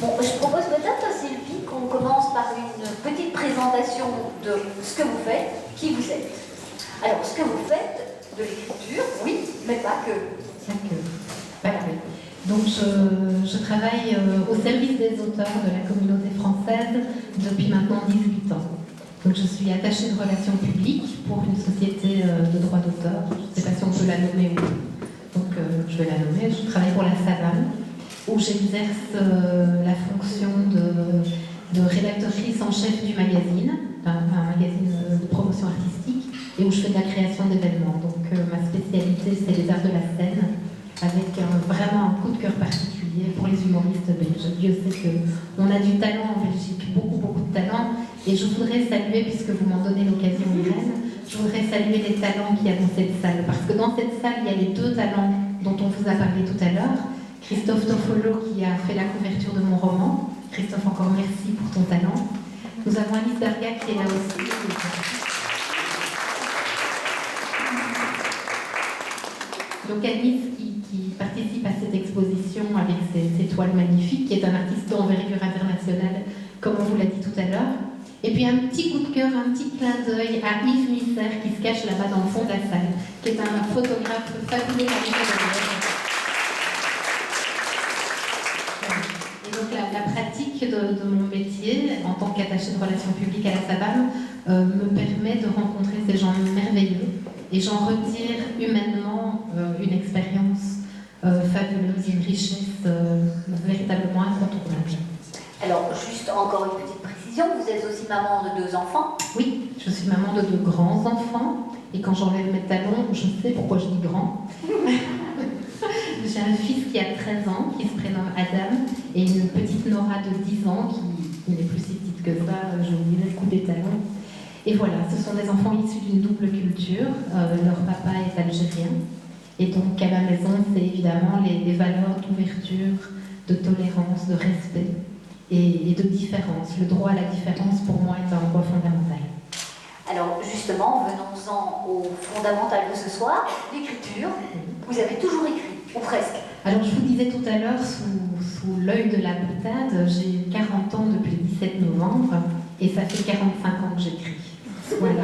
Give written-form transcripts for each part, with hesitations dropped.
Bon, je propose peut-être, Sylvie, qu'on commence par une petite présentation de ce que vous faites, qui vous êtes. Alors, ce que vous faites, de l'écriture, oui, mais pas que. Pas que. Voilà. Donc, je travaille au service des auteurs de la communauté française depuis maintenant 18 ans. Donc, je suis attachée de relations publiques pour une société de droit d'auteur. Je ne sais pas si on peut la nommer ou non. Donc, je vais la nommer. Je travaille pour la Savane, où j'exerce la fonction de rédactrice en chef du magazine, un magazine de promotion artistique, et où je fais de la création d'événements. Donc, ma spécialité, c'est les arts de la scène, avec vraiment un coup de cœur particulier pour les humoristes belges. Dieu sait qu'on a du talent en Belgique, beaucoup de talent, et je voudrais saluer, puisque vous m'en donnez l'occasion, Irène, je voudrais saluer les talents qu'il y a dans cette salle, parce que dans cette salle, il y a les deux talents dont on vous a parlé tout à l'heure. Christophe Toffolo qui a fait la couverture de mon roman. Christophe, encore merci pour ton talent. Nous avons Alice Berga qui est là aussi. Donc Alice qui participe à cette exposition avec ses toiles magnifiques, qui est un artiste d'envergure internationale, comme on vous l'a dit tout à l'heure. Et puis un petit coup de cœur, un petit clin d'œil à Yves Misser qui se cache là-bas dans le fond de la salle, qui est un photographe fabuleux. Et donc la pratique de mon métier en tant qu'attachée de relations publiques à la Savane me permet de rencontrer ces gens merveilleux et j'en retire humainement une expérience fabuleuse, une richesse véritablement incontournable. Alors, juste encore une petite précision, vous êtes aussi maman de 2 enfants? Oui, je suis maman de 2 grands-enfants, et quand j'enlève mes talons, je sais pourquoi je dis grand. J'ai un fils qui a 13 ans, qui se prénomme Adam, et une petite Nora de 10 ans, qui n'est plus si petite que ça, j'ai oublié le coup des talons. Et voilà, ce sont des enfants issus d'une double culture, leur papa est algérien, et donc à la maison, c'est évidemment les valeurs d'ouverture, de tolérance, de respect, et de différence. Le droit à la différence, pour moi, est un droit fondamental. Alors, justement, venons-en au fondamental de ce soir, l'écriture. Vous avez toujours écrit, ou presque. Alors, je vous disais tout à l'heure, sous l'œil de la boutade, j'ai 40 ans depuis le 17 novembre, et ça fait 45 ans que j'écris. Voilà.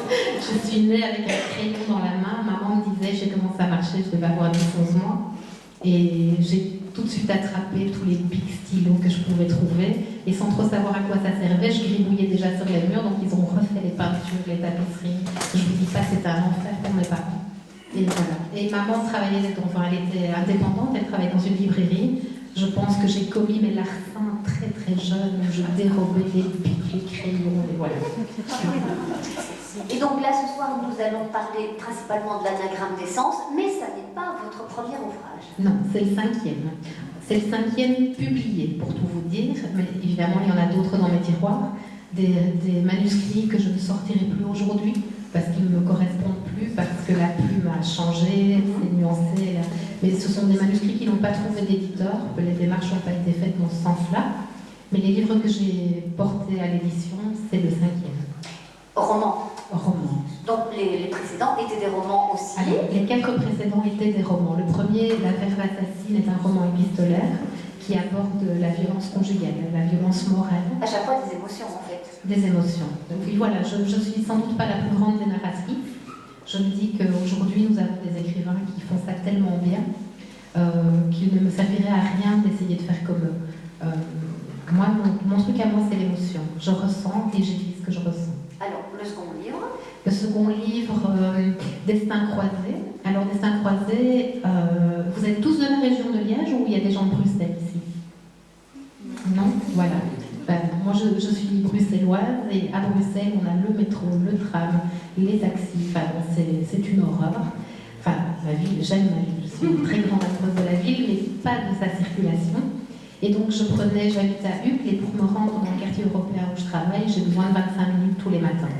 Je suis née avec un crayon dans la main. Maman me disait, j'ai commencé à marcher, je devais avoir 10-11 mois. Et j'ai tout de suite attrapé tous les pics stylos que je pouvais trouver. Et sans trop savoir à quoi ça servait, je gribouillais déjà sur les murs. Donc ils ont refait les peintures, les tapisseries. Je vous dis pas, c'était un enfer pour mes parents. Et voilà. Et maman travaillait, enfin elle était indépendante, elle travaillait dans une librairie. Je pense que j'ai commis mes larcins très jeune. Je dérobais les pics, les crayons, et voilà. Et donc là, ce soir, nous allons parler principalement de l'anagramme des sens, mais ça n'est pas votre premier ouvrage. Non, c'est le 5e. C'est le 5e publié, pour tout vous dire, mais évidemment, il y en a d'autres dans mes tiroirs, des manuscrits que je ne sortirai plus aujourd'hui, parce qu'ils ne me correspondent plus, parce que la plume a changé, c'est nuancé. Là. Mais ce sont des manuscrits qui n'ont pas trouvé d'éditeur, les démarches n'ont pas été faites dans ce sens-là, mais les livres que j'ai portés à l'édition, c'est le 5e. Roman. Donc les précédents étaient des romans aussi. Alors, les 4 précédents étaient des romans. Le premier, La Verve assassine, est un roman épistolaire qui aborde la violence conjugale, la violence morale. À chaque fois des émotions en fait. Des émotions. Donc oui, voilà, je suis sans doute pas la plus grande des narratrices. Je me dis qu'aujourd'hui nous avons des écrivains qui font ça tellement bien qu'il ne me servirait à rien d'essayer de faire comme eux. Moi, mon truc à moi, c'est l'émotion. Je ressens et j'écris ce que je ressens. Alors, le second livre. Le second livre, Destin croisé. Alors, Destin croisé, vous êtes tous de la région de Liège ou il y a des gens de Bruxelles ici? Non. Voilà. Moi, je suis bruxelloise et à Bruxelles, on a le métro, le tram, les taxis. Enfin, c'est une horreur. Enfin, la ville, j'aime ma ville. Je suis une très grande amoureuse de la ville, mais pas de sa circulation. Et donc, j'habite à Uccle, et pour me rendre dans le quartier européen où je travaille, j'ai besoin de 25 minutes tous les matins.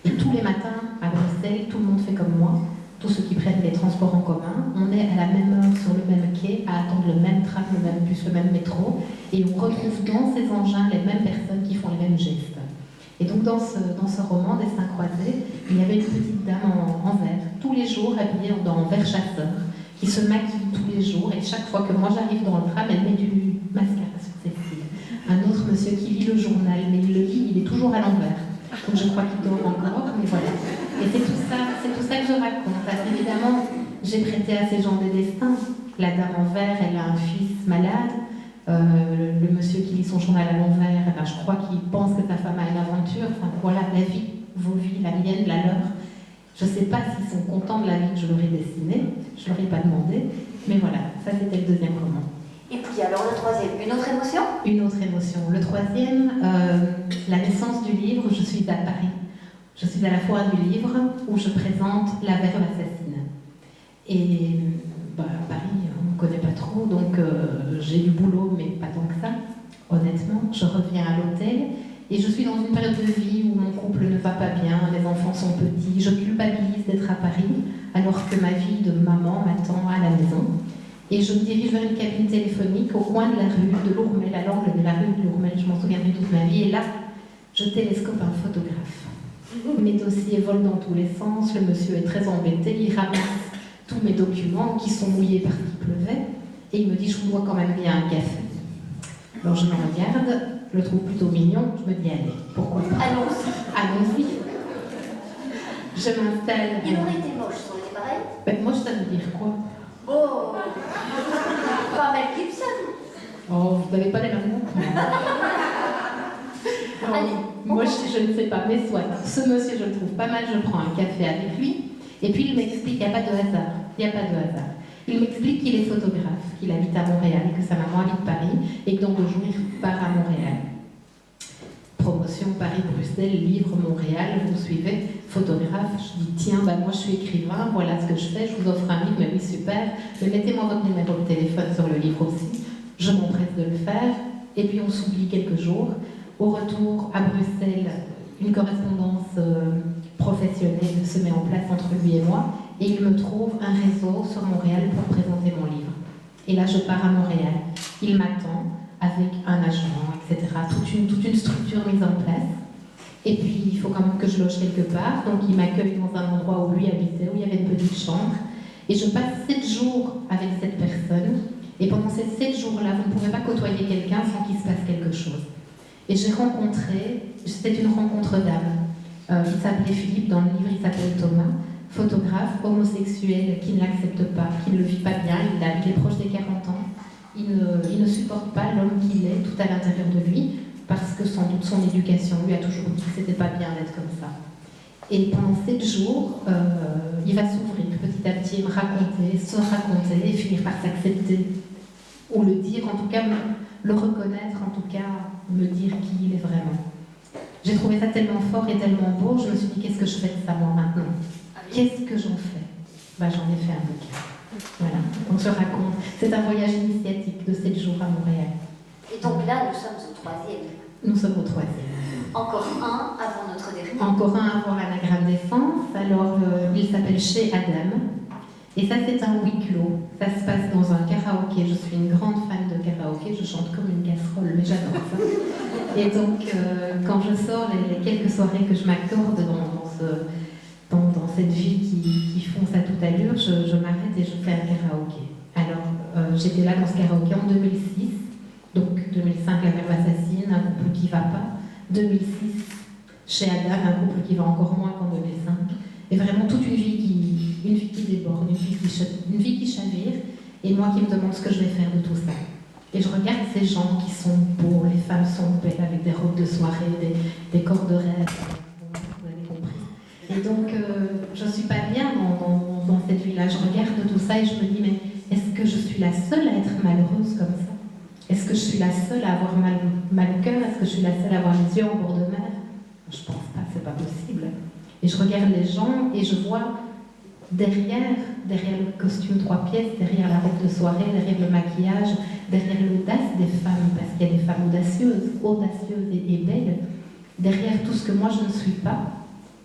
Et tous les matins, à Bruxelles, tout le monde fait comme moi, tous ceux qui prennent les transports en commun, on est à la même heure sur le même quai, à attendre le même tram, le même bus, le même métro, et on retrouve dans ces engins les mêmes personnes qui font les mêmes gestes. Et donc, dans ce roman, Destin croisé, il y avait une petite dame en vert, tous les jours habillée en vert chasseur, qui se maquille tous les jours, et chaque fois que moi j'arrive dans le tram, elle met du mascara vieux journal, mais il le lit, il est toujours à l'envers. Donc je crois qu'il dort encore, mais voilà. Et c'est tout ça que je raconte. Parce qu'évidemment, j'ai prêté à ces gens des destins. La dame en vert, elle a un fils malade. Le monsieur qui lit son journal à l'envers, eh ben, je crois qu'il pense que sa femme a une aventure. Enfin voilà, la vie, vos vies, la mienne, la leur. Je ne sais pas s'ils sont contents de la vie que je leur ai dessinée. Je ne leur ai pas demandé. Mais voilà, ça c'était le deuxième roman. Et puis alors le troisième, une autre émotion? Une autre émotion. Le troisième, la naissance du livre, je suis à Paris. Je suis à la foire du livre où je présente La Verve assassine. Et à Paris, on ne connaît pas trop, donc j'ai du boulot, mais pas tant que ça, honnêtement. Je reviens à l'hôtel et je suis dans une période de vie où mon couple ne va pas bien, les enfants sont petits, je culpabilise d'être à Paris, alors que ma vie de maman m'attend à la maison. Et je me dirige vers une cabine téléphonique au coin de la rue de Lourmel, à l'angle de la rue de Lourmel, je m'en souviendrai toute ma vie. Et là, je télescope un photographe. Mes dossiers volent dans tous les sens, le monsieur est très embêté, il ramasse tous mes documents qui sont mouillés parce qu'il pleuvait, et il me dit « je vous dois quand même bien un café ». Alors je le regarde, je le trouve plutôt mignon, je me dis « allez, pourquoi pas ?» Allons-y. Je m'installe. Il aurait été moche, ça aurait été pareil? Ben, moche, ça veut dire quoi? Oh, pas Mel Gibson. Oh, vous n'avez pas les mêmes goûts. Moi, je ne sais pas, mais soit. Ce monsieur, je le trouve pas mal, je prends un café avec lui, et puis il m'explique qu'il n'y a pas de hasard. Il n'y a pas de hasard. Il m'explique qu'il est photographe, qu'il habite à Montréal, que sa maman habite Paris, et que donc le jour, il part à Montréal. Promotion Paris-Bruxelles, livre Montréal, vous suivez, photographe. Je dis tiens, moi je suis écrivain, voilà ce que je fais, je vous offre un livre, mais oui super, mais mettez-moi votre numéro de téléphone sur le livre aussi, je m'empresse de le faire, et puis on s'oublie quelques jours. Au retour à Bruxelles, une correspondance professionnelle se met en place entre lui et moi, et il me trouve un réseau sur Montréal pour présenter mon livre. Et là je pars à Montréal, il m'attend avec un agent, etc. Toute une structure mise en place. Et puis, il faut quand même que je loge quelque part. Donc, il m'accueille dans un endroit où lui habitait, où il y avait une petite chambre. Et je passe 7 jours avec cette personne. Et pendant ces 7 jours-là, vous ne pouvez pas côtoyer quelqu'un sans qu'il se passe quelque chose. Et j'ai rencontré, c'était une rencontre d'âme. Il s'appelait Philippe, dans le livre, il s'appelle Thomas. Photographe, homosexuel, qui ne l'accepte pas, qui ne le vit pas bien. Il est proche des 40 ans. Il ne supporte pas l'homme qu'il est tout à l'intérieur de lui, parce que sans doute son éducation lui a toujours dit que c'était pas bien d'être comme ça. Et pendant 7 jours, il va s'ouvrir petit à petit, me raconter, se raconter, et finir par s'accepter, ou le dire, en tout cas le reconnaître, en tout cas me dire qui il est vraiment. J'ai trouvé ça tellement fort et tellement beau, je me suis dit qu'est-ce que je fais de ça moi maintenant? Qu'est-ce que j'en fais? J'en ai fait un bouquin. Voilà, on se raconte. C'est un voyage initiatique de 7 jours à Montréal. Et donc là, nous sommes au troisième. Nous sommes au troisième. Encore un avant notre dernier. Encore un avant Anagramme d'essence. Alors, il s'appelle Chez Adam. Et ça, c'est un huis clos. Ça se passe dans un karaoké. Je suis une grande fan de karaoké. Je chante comme une casserole, mais j'adore ça. Et donc, quand je sors, les quelques soirées que je m'accorde dans cette vie qui fonce à toute allure, je m'arrête et je fais un karaoké. Alors, j'étais là dans ce karaoké en 2006, donc 2005, La Verve assassine, un couple qui va pas, 2006, Chez Adam, un couple qui va encore moins qu'en 2005, et vraiment toute une vie qui déborde, une vie qui chavire, et moi qui me demande ce que je vais faire de tout ça. Et je regarde ces gens qui sont beaux, les femmes sont belles avec des robes de soirée, des corps de rêve. Et donc, je ne suis pas bien dans cette vie-là. Je regarde tout ça et je me dis, mais est-ce que je suis la seule à être malheureuse comme ça? Est-ce que je suis la seule à avoir mal au cœur? Est-ce que je suis la seule à avoir les yeux en bord de mer? Je ne pense pas, c'est pas possible. Et je regarde les gens et je vois derrière le costume 3 pièces, derrière la robe de soirée, derrière le maquillage, derrière l'audace des femmes, parce qu'il y a des femmes audacieuses et belles, derrière tout ce que moi je ne suis pas,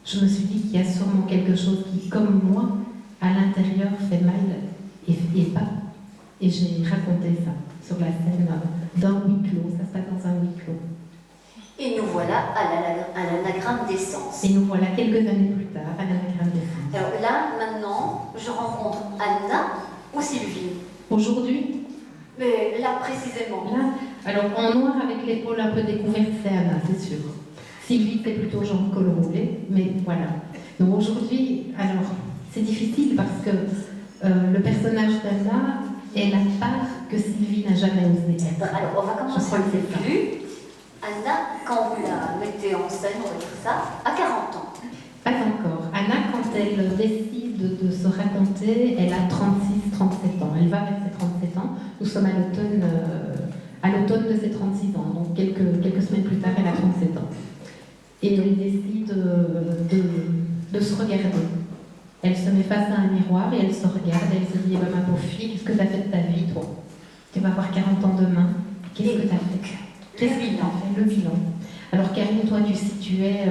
je me suis dit qu'il y a sûrement quelque chose qui, comme moi, à l'intérieur, fait mal et pas. Et j'ai raconté ça sur la scène d'un huis clos. Ça se passe dans un huis clos. Et nous voilà à l'anagramme d'essence. Et nous voilà quelques années plus tard à l'anagramme d'essence. Alors là, maintenant, je rencontre Anna ou Sylvie. Aujourd'hui, Mais là, précisément. Là, alors en noir avec l'épaule un peu découverte, c'est Anna, c'est sûr. Sylvie, c'est plutôt genre col roulé, mais voilà. Donc aujourd'hui, alors, c'est difficile parce que le personnage d'Anna est la part que Sylvie n'a jamais osé être. Alors, on va commencer au début. Anna, quand vous la mettez en scène, on va dire ça, à 40 ans. Pas encore. Anna, quand elle décide de se raconter, elle a 36-37 ans. Elle va vers ses 37 ans. Nous sommes à l'automne de ses 36 ans. Donc quelques semaines plus tard, elle a 37 ans. Et elle décide de se regarder. Elle se met face à un miroir et elle se regarde et elle se dit, eh ben, ma pauvre fille, qu'est-ce que tu as fait de ta vie, toi? Tu vas avoir 40 ans demain. Qu'est-ce que tu as fait? Qu'est-ce que tu as fait? Le bilan. Alors Karine, toi tu situais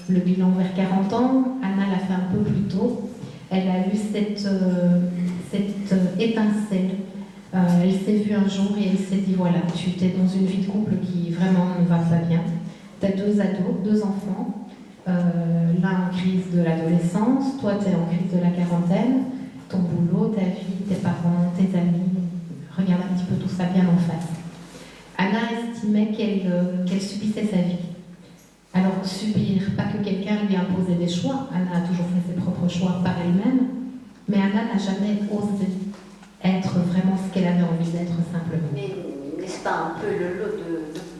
le bilan vers 40 ans, Anna l'a fait un peu plus tôt. Elle a eu cette étincelle. Elle s'est vue un jour et elle s'est dit, voilà, tu es dans une vie de couple qui vraiment ne va pas bien. Tu as 2 ados, 2 enfants, l'un en crise de l'adolescence, toi tu es en crise de la quarantaine, ton boulot, ta vie, tes parents, tes amis, regarde un petit peu tout ça bien en face. Anna estimait qu'elle subissait sa vie. Alors subir, pas que quelqu'un lui imposait des choix, Anna a toujours fait ses propres choix par elle-même, mais Anna n'a jamais osé être vraiment ce qu'elle avait envie d'être simplement. Mais n'est-ce pas un peu le lot de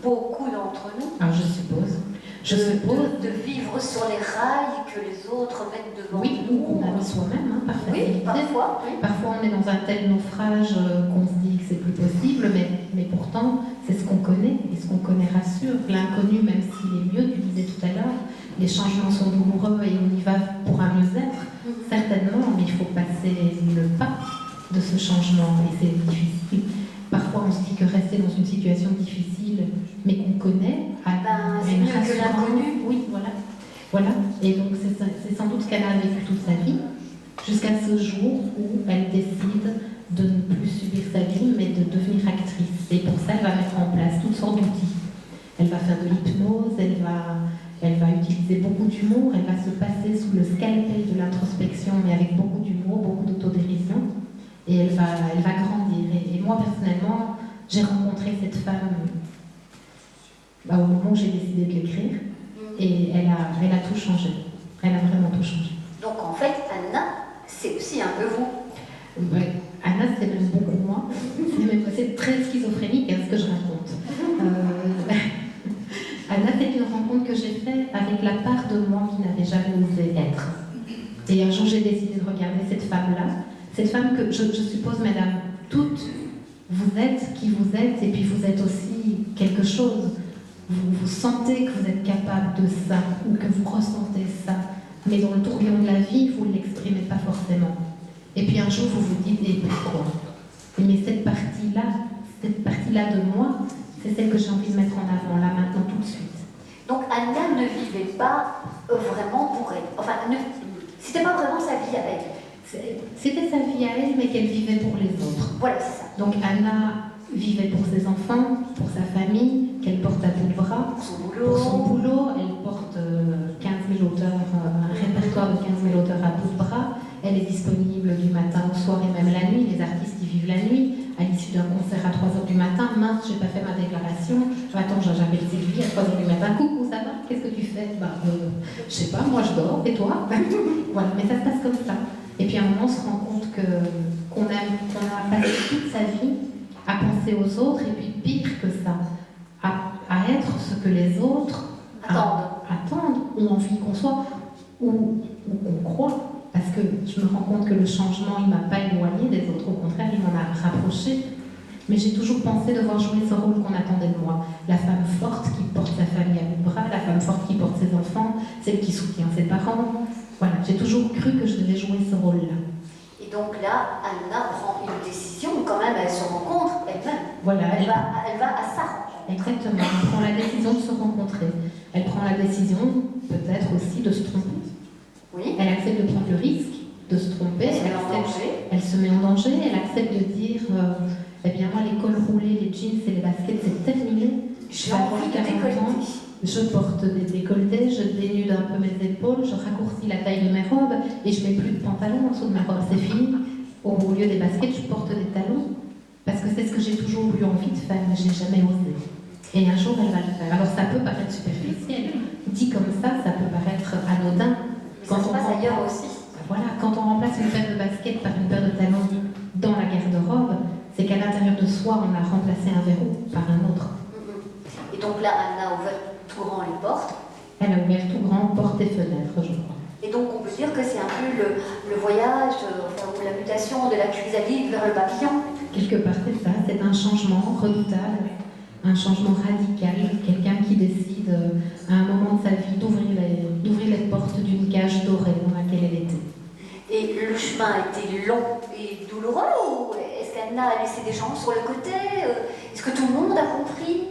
beaucoup d'entre nous? Alors je suppose. De vivre sur les rails que les autres mettent devant nous. Oui, on a mis soi-même, par facilité. Oui, parfois. Oui. Parfois on est dans un tel naufrage qu'on se dit que c'est plus possible, mais pourtant c'est ce qu'on connaît, et ce qu'on connaît rassure. L'inconnu, même s'il est mieux, tu disais tout à l'heure, les changements sont douloureux et on y va pour un mieux-être, certainement, mais il faut passer le pas de ce changement, et c'est difficile. Parfois on se dit que rester dans une situation difficile, mais qu'on connaît, c'est mieux que l'inconnu. Oui, voilà. Et donc c'est sans doute ce qu'elle a vécu toute sa vie, jusqu'à ce jour où elle décide de ne plus subir sa vie, mais de devenir actrice. Et pour ça, elle va mettre en place toutes sortes d'outils. Elle va faire de l'hypnose, elle va utiliser beaucoup d'humour, elle va se passer sous le scalpel de l'introspection, mais avec beaucoup d'humour, beaucoup d'autodérision. Et elle va grandir. Et moi, personnellement, j'ai rencontré cette femme au moment où j'ai décidé de l'écrire. Et elle a tout changé. Elle a vraiment tout changé. Donc en fait, Anna, c'est aussi un peu vous. Ouais. Anna, c'est même beaucoup moi. C'est très schizophrénique ce que je raconte. Anna, c'est une rencontre que j'ai faite avec la part de moi qui n'avait jamais osé être. Et un jour, j'ai décidé de regarder cette femme-là. Cette femme que je suppose, mesdames, toutes, vous êtes qui vous êtes, et puis vous êtes aussi quelque chose. Vous sentez que vous êtes capable de ça, ou que vous ressentez ça, mais dans le tourbillon de la vie, vous ne l'exprimez pas forcément. Et puis un jour, vous vous dites, et pourquoi? Mais cette partie-là de moi, c'est celle que j'ai envie de mettre en avant, là, maintenant, tout de suite. Donc Anna ne vivait pas vraiment pour elle. Enfin, c'était pas vraiment sa vie à elle. C'était sa vie à elle, mais qu'elle vivait pour les autres. Voilà, c'est ça. Donc Anna vivait pour ses enfants, pour sa famille, qu'elle porte à bout de bras. Pour son boulot, elle porte 15 000 auteurs, un répertoire de 15 000 auteurs à bout de bras. Elle est disponible du matin au soir et même la nuit. Les artistes qui vivent la nuit, à l'issue d'un concert à 3h du matin, mince, j'ai pas fait ma déclaration. Attends, j'appelle Sylvie à 3h du matin. Coucou, ça va? Qu'est-ce que tu fais? Je sais pas, moi je dors, et toi? Voilà, mais ça se passe comme ça. Et puis à un moment, on se rend compte qu'on a passé toute sa vie à penser aux autres, et puis pire que ça, à être ce que les autres attendent, ou envie qu'on soit, ou qu'on croit. Parce que je me rends compte que le changement, il ne m'a pas éloigné des autres, au contraire, il m'en a rapproché. Mais j'ai toujours pensé devoir jouer ce rôle qu'on attendait de moi. La femme forte qui porte sa famille à bout de bras, la femme forte qui porte ses enfants, celle qui soutient ses parents. Voilà, j'ai toujours cru que je devais jouer ce rôle-là. Et donc là, Anna prend une décision, quand même, elle se rencontre elle-même. Voilà, elle va à sa rencontre. Exactement, elle prend la décision de se rencontrer. Elle prend la décision, peut-être aussi, de se tromper. Oui. Elle accepte de prendre le risque de se tromper. Elle se met en danger. Elle accepte de dire eh bien, moi, les cols roulés, les jeans et les baskets, c'est terminé. J'ai envie de décolleter. Je porte des décolletés, je dénude un peu mes épaules, je raccourcis la taille de mes robes et je mets plus de pantalons en dessous de mes robes. C'est fini. Au lieu des baskets, je porte des talons. Parce que c'est ce que j'ai toujours eu envie de faire, mais je n'ai jamais osé. Et un jour, elle va le faire. Alors ça peut paraître superficiel, dit comme ça peut paraître anodin. Mais ça se passe ailleurs aussi. Voilà, quand on remplace une paire de baskets par une paire de talons dans la garde-robe, c'est qu'à l'intérieur de soi, on a remplacé un verrou par un autre. Et donc là, Anna a ouvert tout grand les portes. Elle a ouvert tout grand, portes et fenêtres, je crois. Et donc on peut dire que c'est un peu le voyage, ou la mutation de la chrysalide vers le papillon. Quelque part, c'est ça, c'est un changement redoutable, un changement radical, quelqu'un qui décide à un moment de sa vie d'ouvrir les portes d'une cage dorée dans laquelle elle était. Et le chemin a été long et douloureux, ou est-ce qu'Anna a laissé des gens sur le côté? Est-ce que tout le monde a compris?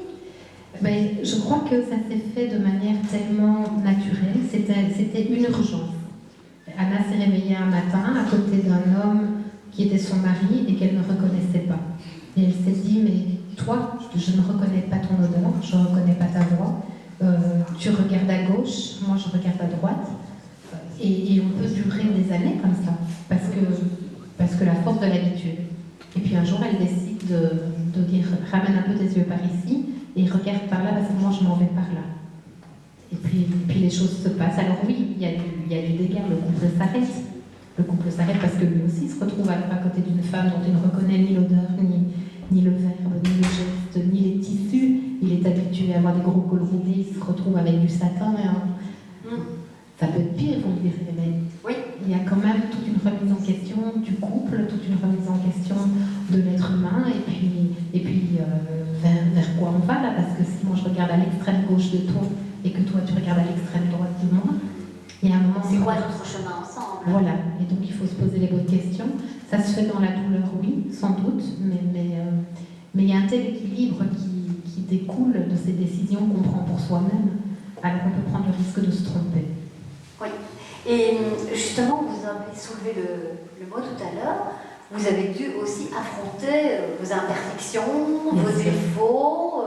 Ben, je crois que ça s'est fait de manière tellement naturelle, c'était une urgence. Anna s'est réveillée un matin à côté d'un homme qui était son mari et qu'elle ne reconnaissait pas. Et elle s'est dit, mais toi, je ne reconnais pas ton odeur, je ne reconnais pas ta voix, tu regardes à gauche, moi je regarde à droite, et on peut durer des années comme ça, parce que la force de l'habitude. Et puis un jour, elle décide de dire, ramène un peu tes yeux par ici, et regarde par là, parce que moi je m'en vais par là. Et puis les choses se passent. Alors oui, il y a du dégât, le couple s'arrête. Le couple s'arrête parce que lui aussi se retrouve à côté d'une femme dont il ne reconnaît ni l'odeur, ni le verbe, ni le geste, ni les tissus. Il est habitué à avoir des gros cols roulés, il se retrouve avec du satin. Ça peut être pire, vous me direz, mais oui. Il y a quand même toute une remise en question du couple, toute une remise en question de l'être humain, et puis vers quoi on va là, parce que si moi je regarde à l'extrême gauche de toi et que toi tu regardes à l'extrême droite de moi, il y a un moment... C'est quoi notre chemin ensemble? Voilà, et donc il faut se poser les bonnes questions. Ça se fait dans la douleur, oui, sans doute, mais il y a un tel équilibre qui découle de ces décisions qu'on prend pour soi-même, alors qu'on peut prendre le risque de se tromper. Oui, et justement, vous avez soulevé le mot tout à l'heure, vous avez dû aussi affronter vos imperfections, vos défauts,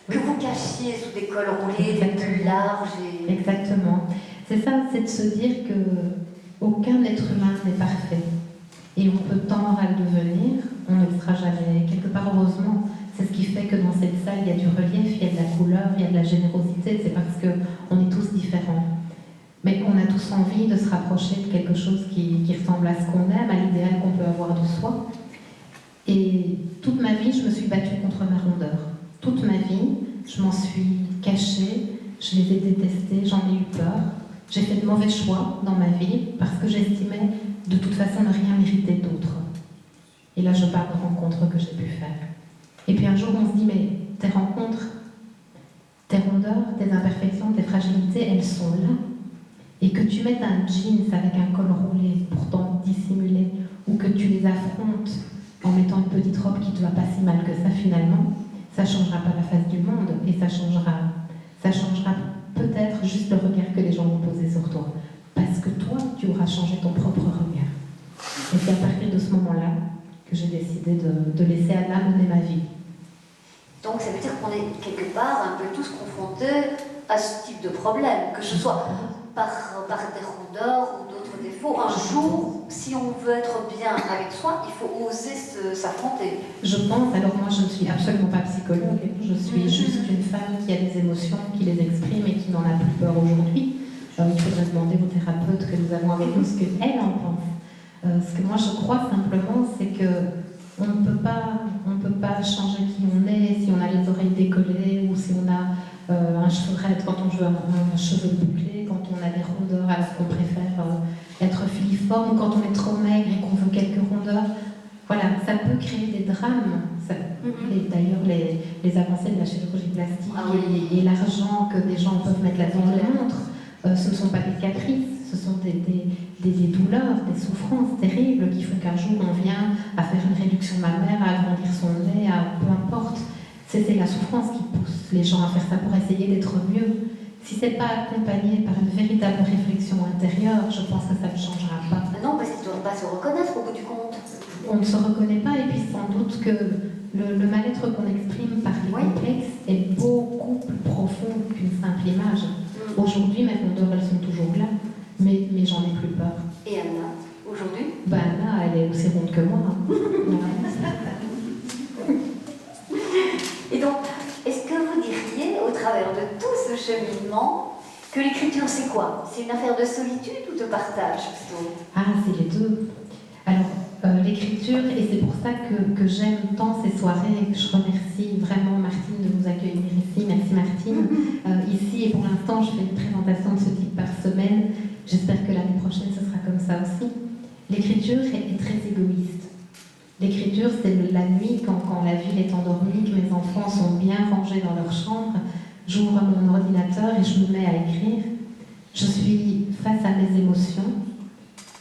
que vous cachiez sous des cols roulés, des pulls larges. Exactement. C'est ça, c'est de se dire qu'aucun être humain n'est parfait. Et on peut tendre à le devenir, on ne le sera jamais. Quelque part, heureusement, c'est ce qui fait que dans cette salle, il y a du relief, il y a de la couleur, il y a de la générosité, c'est parce qu'on est tous différents. Mais on a tous envie de se rapprocher de quelque chose qui ressemble à ce qu'on aime, à l'idéal qu'on peut avoir de soi. Et toute ma vie, je me suis battue contre ma rondeur. Toute ma vie, je m'en suis cachée, je les ai détestés, j'en ai eu peur. J'ai fait de mauvais choix dans ma vie parce que j'estimais de toute façon ne rien mériter d'autre. Et là, je parle de rencontres que j'ai pu faire. Et puis un jour, on se dit, mais tes rencontres, tes rondeurs, tes imperfections, tes fragilités, elles sont là. Et que tu mettes un jeans avec un col roulé, pourtant dissimulé, ou que tu les affrontes en mettant une petite robe qui ne te va pas si mal que ça finalement, ça ne changera pas la face du monde, et ça changera peut-être juste le regard que les gens vont poser sur toi. Parce que toi, tu auras changé ton propre regard. Et c'est à partir de ce moment-là que j'ai décidé de laisser Anna mener ma vie. Donc ça veut dire qu'on est quelque part un peu tous confrontés à ce type de problème, que ce soit par des rondeurs ou d'autres défauts. Un jour, si on veut être bien avec soi, il faut oser s'affronter. Je pense, alors moi je ne suis absolument pas psychologue, je suis juste une femme qui a des émotions, qui les exprime et qui n'en a plus peur aujourd'hui. Il faudrait demander au thérapeute que nous avons avec nous ce qu'elle en pense. Ce que moi je crois simplement, c'est que on ne peut pas changer qui on est si on a les oreilles décollées ou si on a un chevrette quand on veut un cheveu bouclé, quand on a des rondeurs alors qu'on préfère être filiforme, ou quand on est trop maigre et qu'on veut quelques rondeurs. Voilà, ça peut créer des drames. D'ailleurs, les avancées de la chirurgie plastique et l'argent que des gens peuvent mettre là-dedans le montre, ce ne sont pas des caprices, ce sont des douleurs, des souffrances terribles qui font qu'un jour on vient à faire une réduction mammaire, à agrandir son nez, peu importe. C'est la souffrance qui pousse les gens à faire ça pour essayer d'être mieux. Si ce n'est pas accompagné par une véritable réflexion intérieure, je pense que ça ne changera pas. Non, parce qu'ils ne doivent pas se reconnaître au bout du compte. On ne se reconnaît pas, et puis sans doute que le mal-être qu'on exprime par les complexes est beaucoup plus profond qu'une simple image. Aujourd'hui, mes rondeurs, elles sont toujours là, mais j'en ai plus peur. Et Anna, aujourd'hui? Anna, elle est aussi ronde que moi. cheminement, que l'écriture c'est quoi? C'est une affaire de solitude ou de partage plutôt? Ah, c'est les deux. Alors, l'écriture, et c'est pour ça que j'aime tant ces soirées et que je remercie vraiment Martine de nous accueillir ici. Merci Martine. Ici, et pour l'instant, je fais une présentation de ce type par semaine. J'espère que l'année prochaine, ce sera comme ça aussi. L'écriture est très égoïste. L'écriture, c'est la nuit, quand la ville est endormie, que mes enfants sont bien rangés dans leur chambre, j'ouvre mon ordinateur et je me mets à écrire. Je suis face à mes émotions,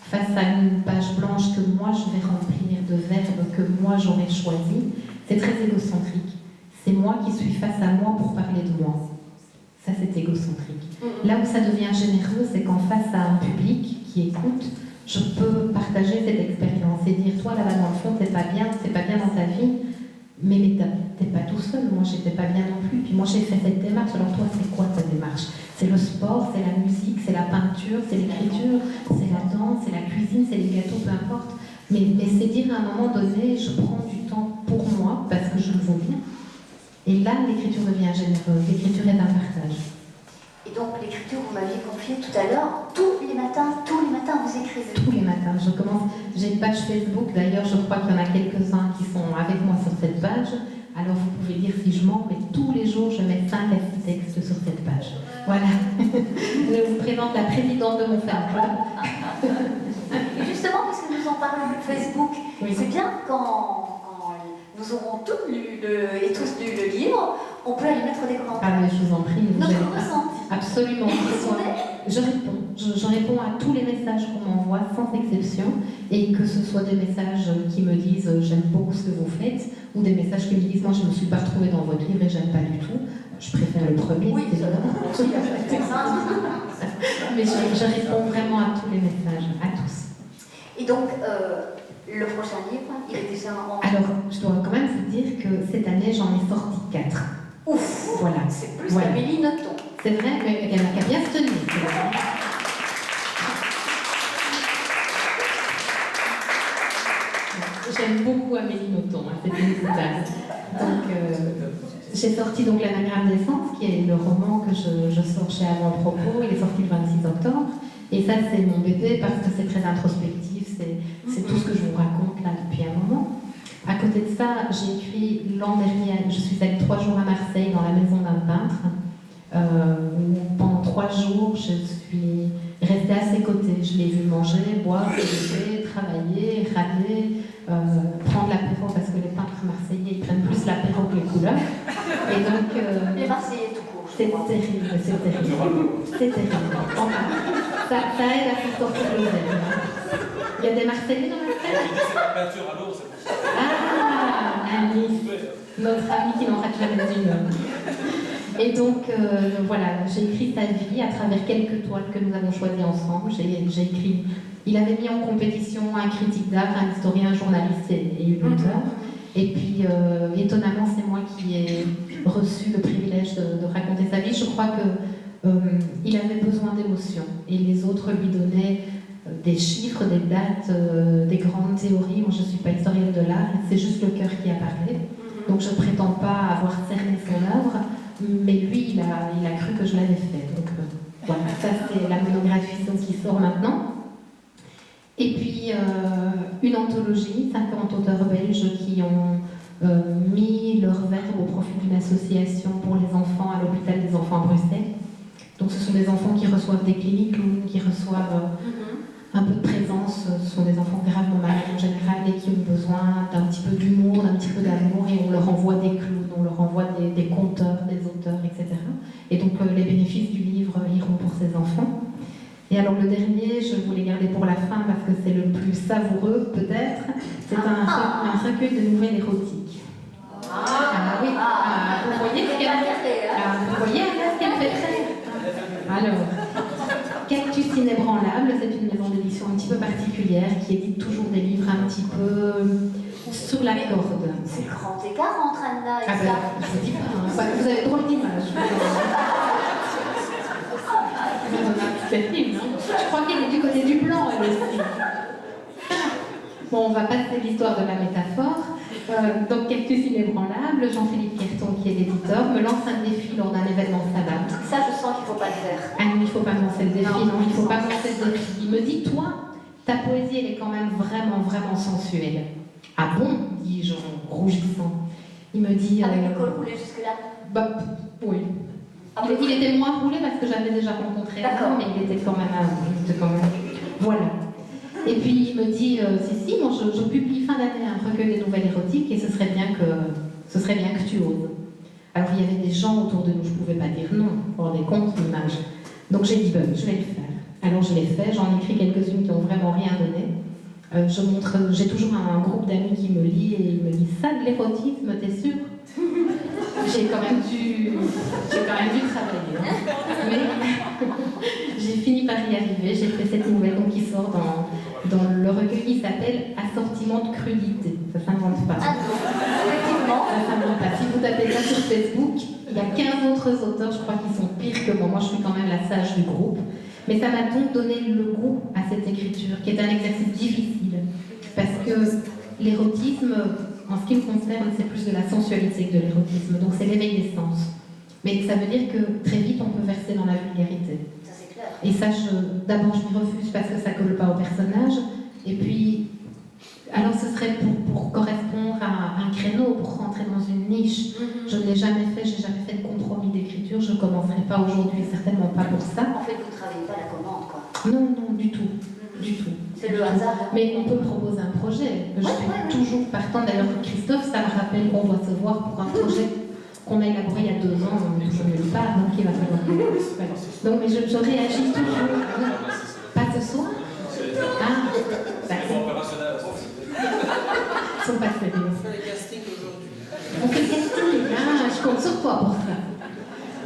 face à une page blanche que moi je vais remplir de verbes que moi j'aurais choisis. C'est très égocentrique. C'est moi qui suis face à moi pour parler de moi. Ça, c'est égocentrique. Là où ça devient généreux, c'est qu'en face à un public qui écoute, je peux partager cette expérience et dire, toi là-bas dans le fond, c'est pas bien dans ta vie, mais t'es pas tout seul, moi j'étais pas bien non plus, puis moi j'ai fait cette démarche, alors toi c'est quoi ta démarche? C'est le sport, c'est la musique, c'est la peinture, c'est l'écriture, c'est la danse, c'est la cuisine, c'est les gâteaux, peu importe, mais c'est dire à un moment donné, je prends du temps pour moi, parce que je le veux bien, et là l'écriture devient généreuse, l'écriture est un partage. Et donc l'écriture, vous m'aviez confié tout à l'heure, tous les matins, vous écrivez? Tous les matins, je commence. J'ai une page Facebook, d'ailleurs, je crois qu'il y en a quelques-uns qui sont avec moi sur cette page. Alors vous pouvez dire si je mens, mais tous les jours, je mets 5 à 6 textes sur cette page. Voilà. Je vous présente la présidente de mon fan club. Et justement, puisque nous en parlons de Facebook, oui. C'est bien quand nous aurons tous lu et tous lu le livre, on peut aller mettre des commentaires. Ah mais je vous en prie. Notre ressenti. Absolument. Je réponds. Je réponds à tous les messages qu'on m'envoie sans exception, et que ce soit des messages qui me disent j'aime beaucoup ce que vous faites, ou des messages qui me disent moi je ne me suis pas retrouvée dans votre livre et j'aime pas du tout. Je préfère le premier. Oui, mais je réponds vraiment à tous les messages, à tous. Et donc, le prochain livre, il est déjà en... Alors, je dois quand même vous dire que cette année, j'en ai sorti 4. Ouf! Voilà. C'est plus qu'Amélie Nothomb. C'est vrai, mais il y en a qu'à bien se tenir. J'aime beaucoup Amélie Nothomb, hein, c'est une boutade. Donc, j'ai sorti donc l'Anagramme d'essence, qui est le roman que je sors chez Avant-Propos. Il est sorti le 26 octobre. Et ça, c'est mon bébé parce que c'est très introspectif. C'est tout ce que je vous raconte là depuis un moment. À côté de ça, j'ai écrit l'an dernier, je suis allée 3 jours à Marseille dans la maison d'un peintre. Pendant 3 jours, je suis restée à ses côtés. Je l'ai vu manger, boire, bébé, travailler, râler, prendre l'apéro, parce que les peintres marseillais ils prennent plus l'apéro que les couleurs. Et donc, les Marseillais tout court. C'est terrible, c'est terrible. C'est terrible. Enfin, ça aide à se sortir le verre. Il y a des Marseillais dans Marseille? C'est la peinture à l'eau, c'est pour ça. Ah, Alice, notre amie qui n'en rate jamais une. Et donc, voilà, j'ai écrit sa vie à travers quelques toiles que nous avons choisies ensemble. J'ai écrit... Il avait mis en compétition un critique d'art, un historien, un journaliste et une auteure. Et puis, étonnamment, c'est moi qui ai reçu le privilège de raconter sa vie. Je crois qu'il avait besoin d'émotions. Et les autres lui donnaient des chiffres, des dates, des grandes théories. Moi, je ne suis pas historienne de l'art, c'est juste le cœur qui a parlé. Donc, je ne prétends pas avoir cerné son œuvre, mais lui, il a cru que je l'avais fait. Donc, voilà, ça, c'est la monographie qui sort maintenant. Et puis, une anthologie, 50 auteurs belges qui ont mis leur verbe au profit d'une association pour les enfants à l'hôpital des enfants à Bruxelles. Donc, ce sont des enfants qui reçoivent des cliniques, qui reçoivent un peu de présence. Ce sont des enfants gravement malades en général et qui ont besoin d'un petit peu d'humour, d'un petit peu d'amour, et on leur envoie des clowns, on leur envoie des conteurs, des auteurs, etc. Et donc, les bénéfices du livre iront pour ces enfants. Et alors le dernier, je voulais garder pour la fin parce que c'est le plus savoureux peut-être, c'est un recueil de nouvelles érotiques. Oui, vous voyez ce qu'elle fait faire. Alors, Cactus Inébranlable, c'est une maison d'édition un petit peu particulière qui édite toujours des livres un petit peu sur la corde. C'est le grand écart entre Anna et ça. Je vous dis pas, vous avez drôle d'image. C'est terrible, hein. Je crois qu'elle est du côté du blanc, elle aussi. Bon, on va passer l'histoire de la métaphore. Donc Cactus Inébranlable, Jean-Philippe Querton, qui est l'éditeur, me lance un défi lors d'un événement Sabbat. Ça, je sens qu'il ne faut pas le faire. Ah non, il ne faut pas me lancer le défi, non, il ne faut pas me lancer le défi. Il me dit, toi, ta poésie, elle est quand même vraiment, vraiment sensuelle. Ah bon, dis-je en rougissant. Il me dit... Avec le col roulé jusque-là? Bah, oui. Il était moins roulé parce que j'avais déjà rencontré un homme, mais il était quand même... Voilà. Et puis il me dit, si, moi je publie fin d'année un recueil des nouvelles érotiques et ce serait bien que tu oses. Alors il y avait des gens autour de nous, je ne pouvais pas dire non, vous vous rendez compte, l'image. Donc j'ai dit, je vais le faire. Alors je l'ai fait, j'en ai écrit quelques-unes qui n'ont vraiment rien donné. J'ai toujours un groupe d'amis qui me lit et ils me disent, ça de l'érotisme, t'es sûr? J'ai quand même dû travailler. Hein. Mais j'ai fini par y arriver. J'ai fait cette nouvelle donc, qui sort dans le recueil qui s'appelle Assortiment de crudité. Ça ne s'invente pas. Ah non, effectivement. Ça ne s'invente pas. Si vous tapez ça sur Facebook, il y a 15 autres auteurs, je crois, qui sont pires que moi. Moi, je suis quand même la sage du groupe. Mais ça m'a donc donné le goût à cette écriture, qui est un exercice difficile. Parce que l'érotisme... En ce qui me concerne, c'est plus de la sensualité que de l'érotisme, donc c'est l'éveil des sens. Mais ça veut dire que très vite, on peut verser dans la vulgarité. Ça, c'est clair. Et ça, d'abord, je m'y refuse parce que ça ne colle pas au personnage. Et puis, alors ce serait pour correspondre à un créneau, pour rentrer dans une niche. Je ne l'ai jamais fait, je n'ai jamais fait de compromis d'écriture, je ne commencerai pas aujourd'hui, certainement pas pour ça. En fait, vous ne travaillez pas la commande, quoi. Non, non, du tout. Du tout. C'est le hasard. Mais on peut proposer un projet. Je suis toujours partant. D'ailleurs, Christophe, ça me rappelle qu'on doit se voir pour un projet qu'on a élaboré il y a 2 ans. On ne nulle part, donc il va falloir. Voilà. Donc, mais je réagis toujours. Pas ce soir? Ah, d'accord. Ils sont pas sérieux. On fait le casting aujourd'hui. On fait le casting. Ah, je compte sur toi pour ça.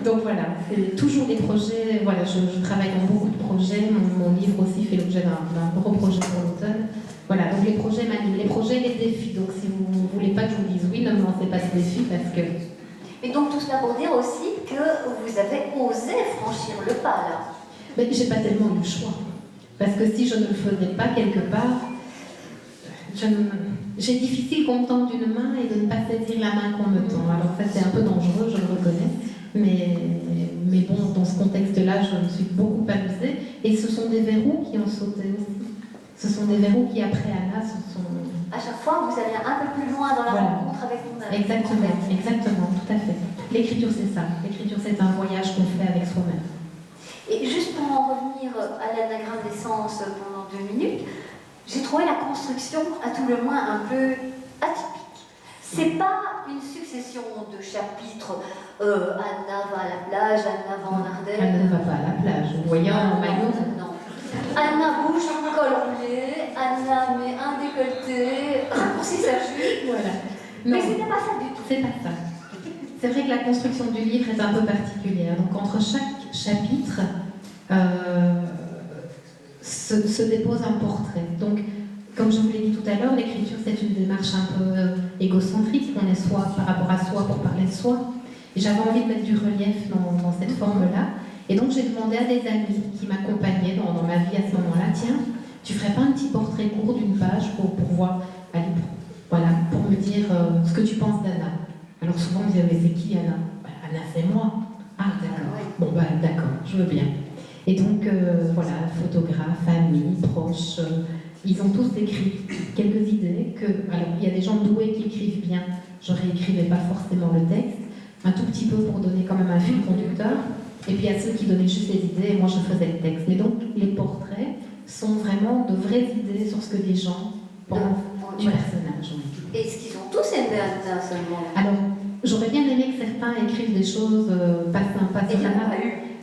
Donc voilà, c'est toujours des projets. Voilà, je travaille dans beaucoup de projets. Mon livre aussi fait l'objet d'un gros projet pour l'automne. Voilà, donc les projets m'animent. Les projets, les défis. Donc si vous ne voulez pas que je vous dise oui, ne me lancez pas ce défi parce que... Et donc tout cela pour dire aussi que vous avez osé franchir le pas, là. Mais j'ai pas tellement eu le choix. Parce que si je ne le faisais pas quelque part, j'ai difficile qu'on me tende une main et de ne pas saisir la main qu'on me tend. Alors ça, c'est un peu dangereux, je le reconnais. Mais bon, dans ce contexte-là, je me suis beaucoup amusée. Et ce sont des verrous qui ont sauté aussi. Ce sont des verrous qui, après Anna, se sont... À chaque fois, vous allez un peu plus loin dans la rencontre avec vous-même. Exactement, exactement, tout à fait. L'écriture, c'est ça. L'écriture, c'est un voyage qu'on fait avec soi-même. Et juste pour en revenir à l'anagramme des sens pendant 2 minutes, j'ai trouvé la construction, à tout le moins, un peu atypique. C'est pas une succession de chapitres. Anna va à la plage, Anna va en Ardenne. Anna ne va pas à la plage. Vous voyez en maillot. Non. Anna bouge un col roulé, Anna met un décolleté, raccourcit sa jupe. Voilà. Non, Mais c'était pas ça du tout. c'est pas ça. C'est vrai que la construction du livre est un peu particulière. Donc entre chaque chapitre se dépose un portrait. Donc, comme je vous l'ai dit tout à l'heure, l'écriture c'est une démarche un peu égocentrique. On est soi par rapport à soi pour parler de soi. Et j'avais envie de mettre du relief dans cette forme-là. Et donc j'ai demandé à des amis qui m'accompagnaient dans ma vie à ce moment-là, tiens, tu ferais pas un petit portrait court d'une page pour voir, allez, voilà, pour me dire ce que tu penses d'Anna. Alors souvent on me disait, mais c'est qui Anna? Anna c'est moi. Ah d'accord, bon bah d'accord, je veux bien. Et donc voilà, photographes, amis, proches, ils ont tous écrit quelques idées alors il y a des gens doués qui écrivent bien, je réécrivais pas forcément le texte, un tout petit peu pour donner quand même un fil conducteur. Et puis il y a ceux qui donnaient juste les idées et moi je faisais le texte. Mais donc les portraits sont vraiment de vraies idées sur ce que des gens pensent du personnage. Oui. Est-ce qu'ils ont tous aimé Anna seulement? Alors j'aurais bien aimé que certains écrivent des choses pas sympas sur Anna.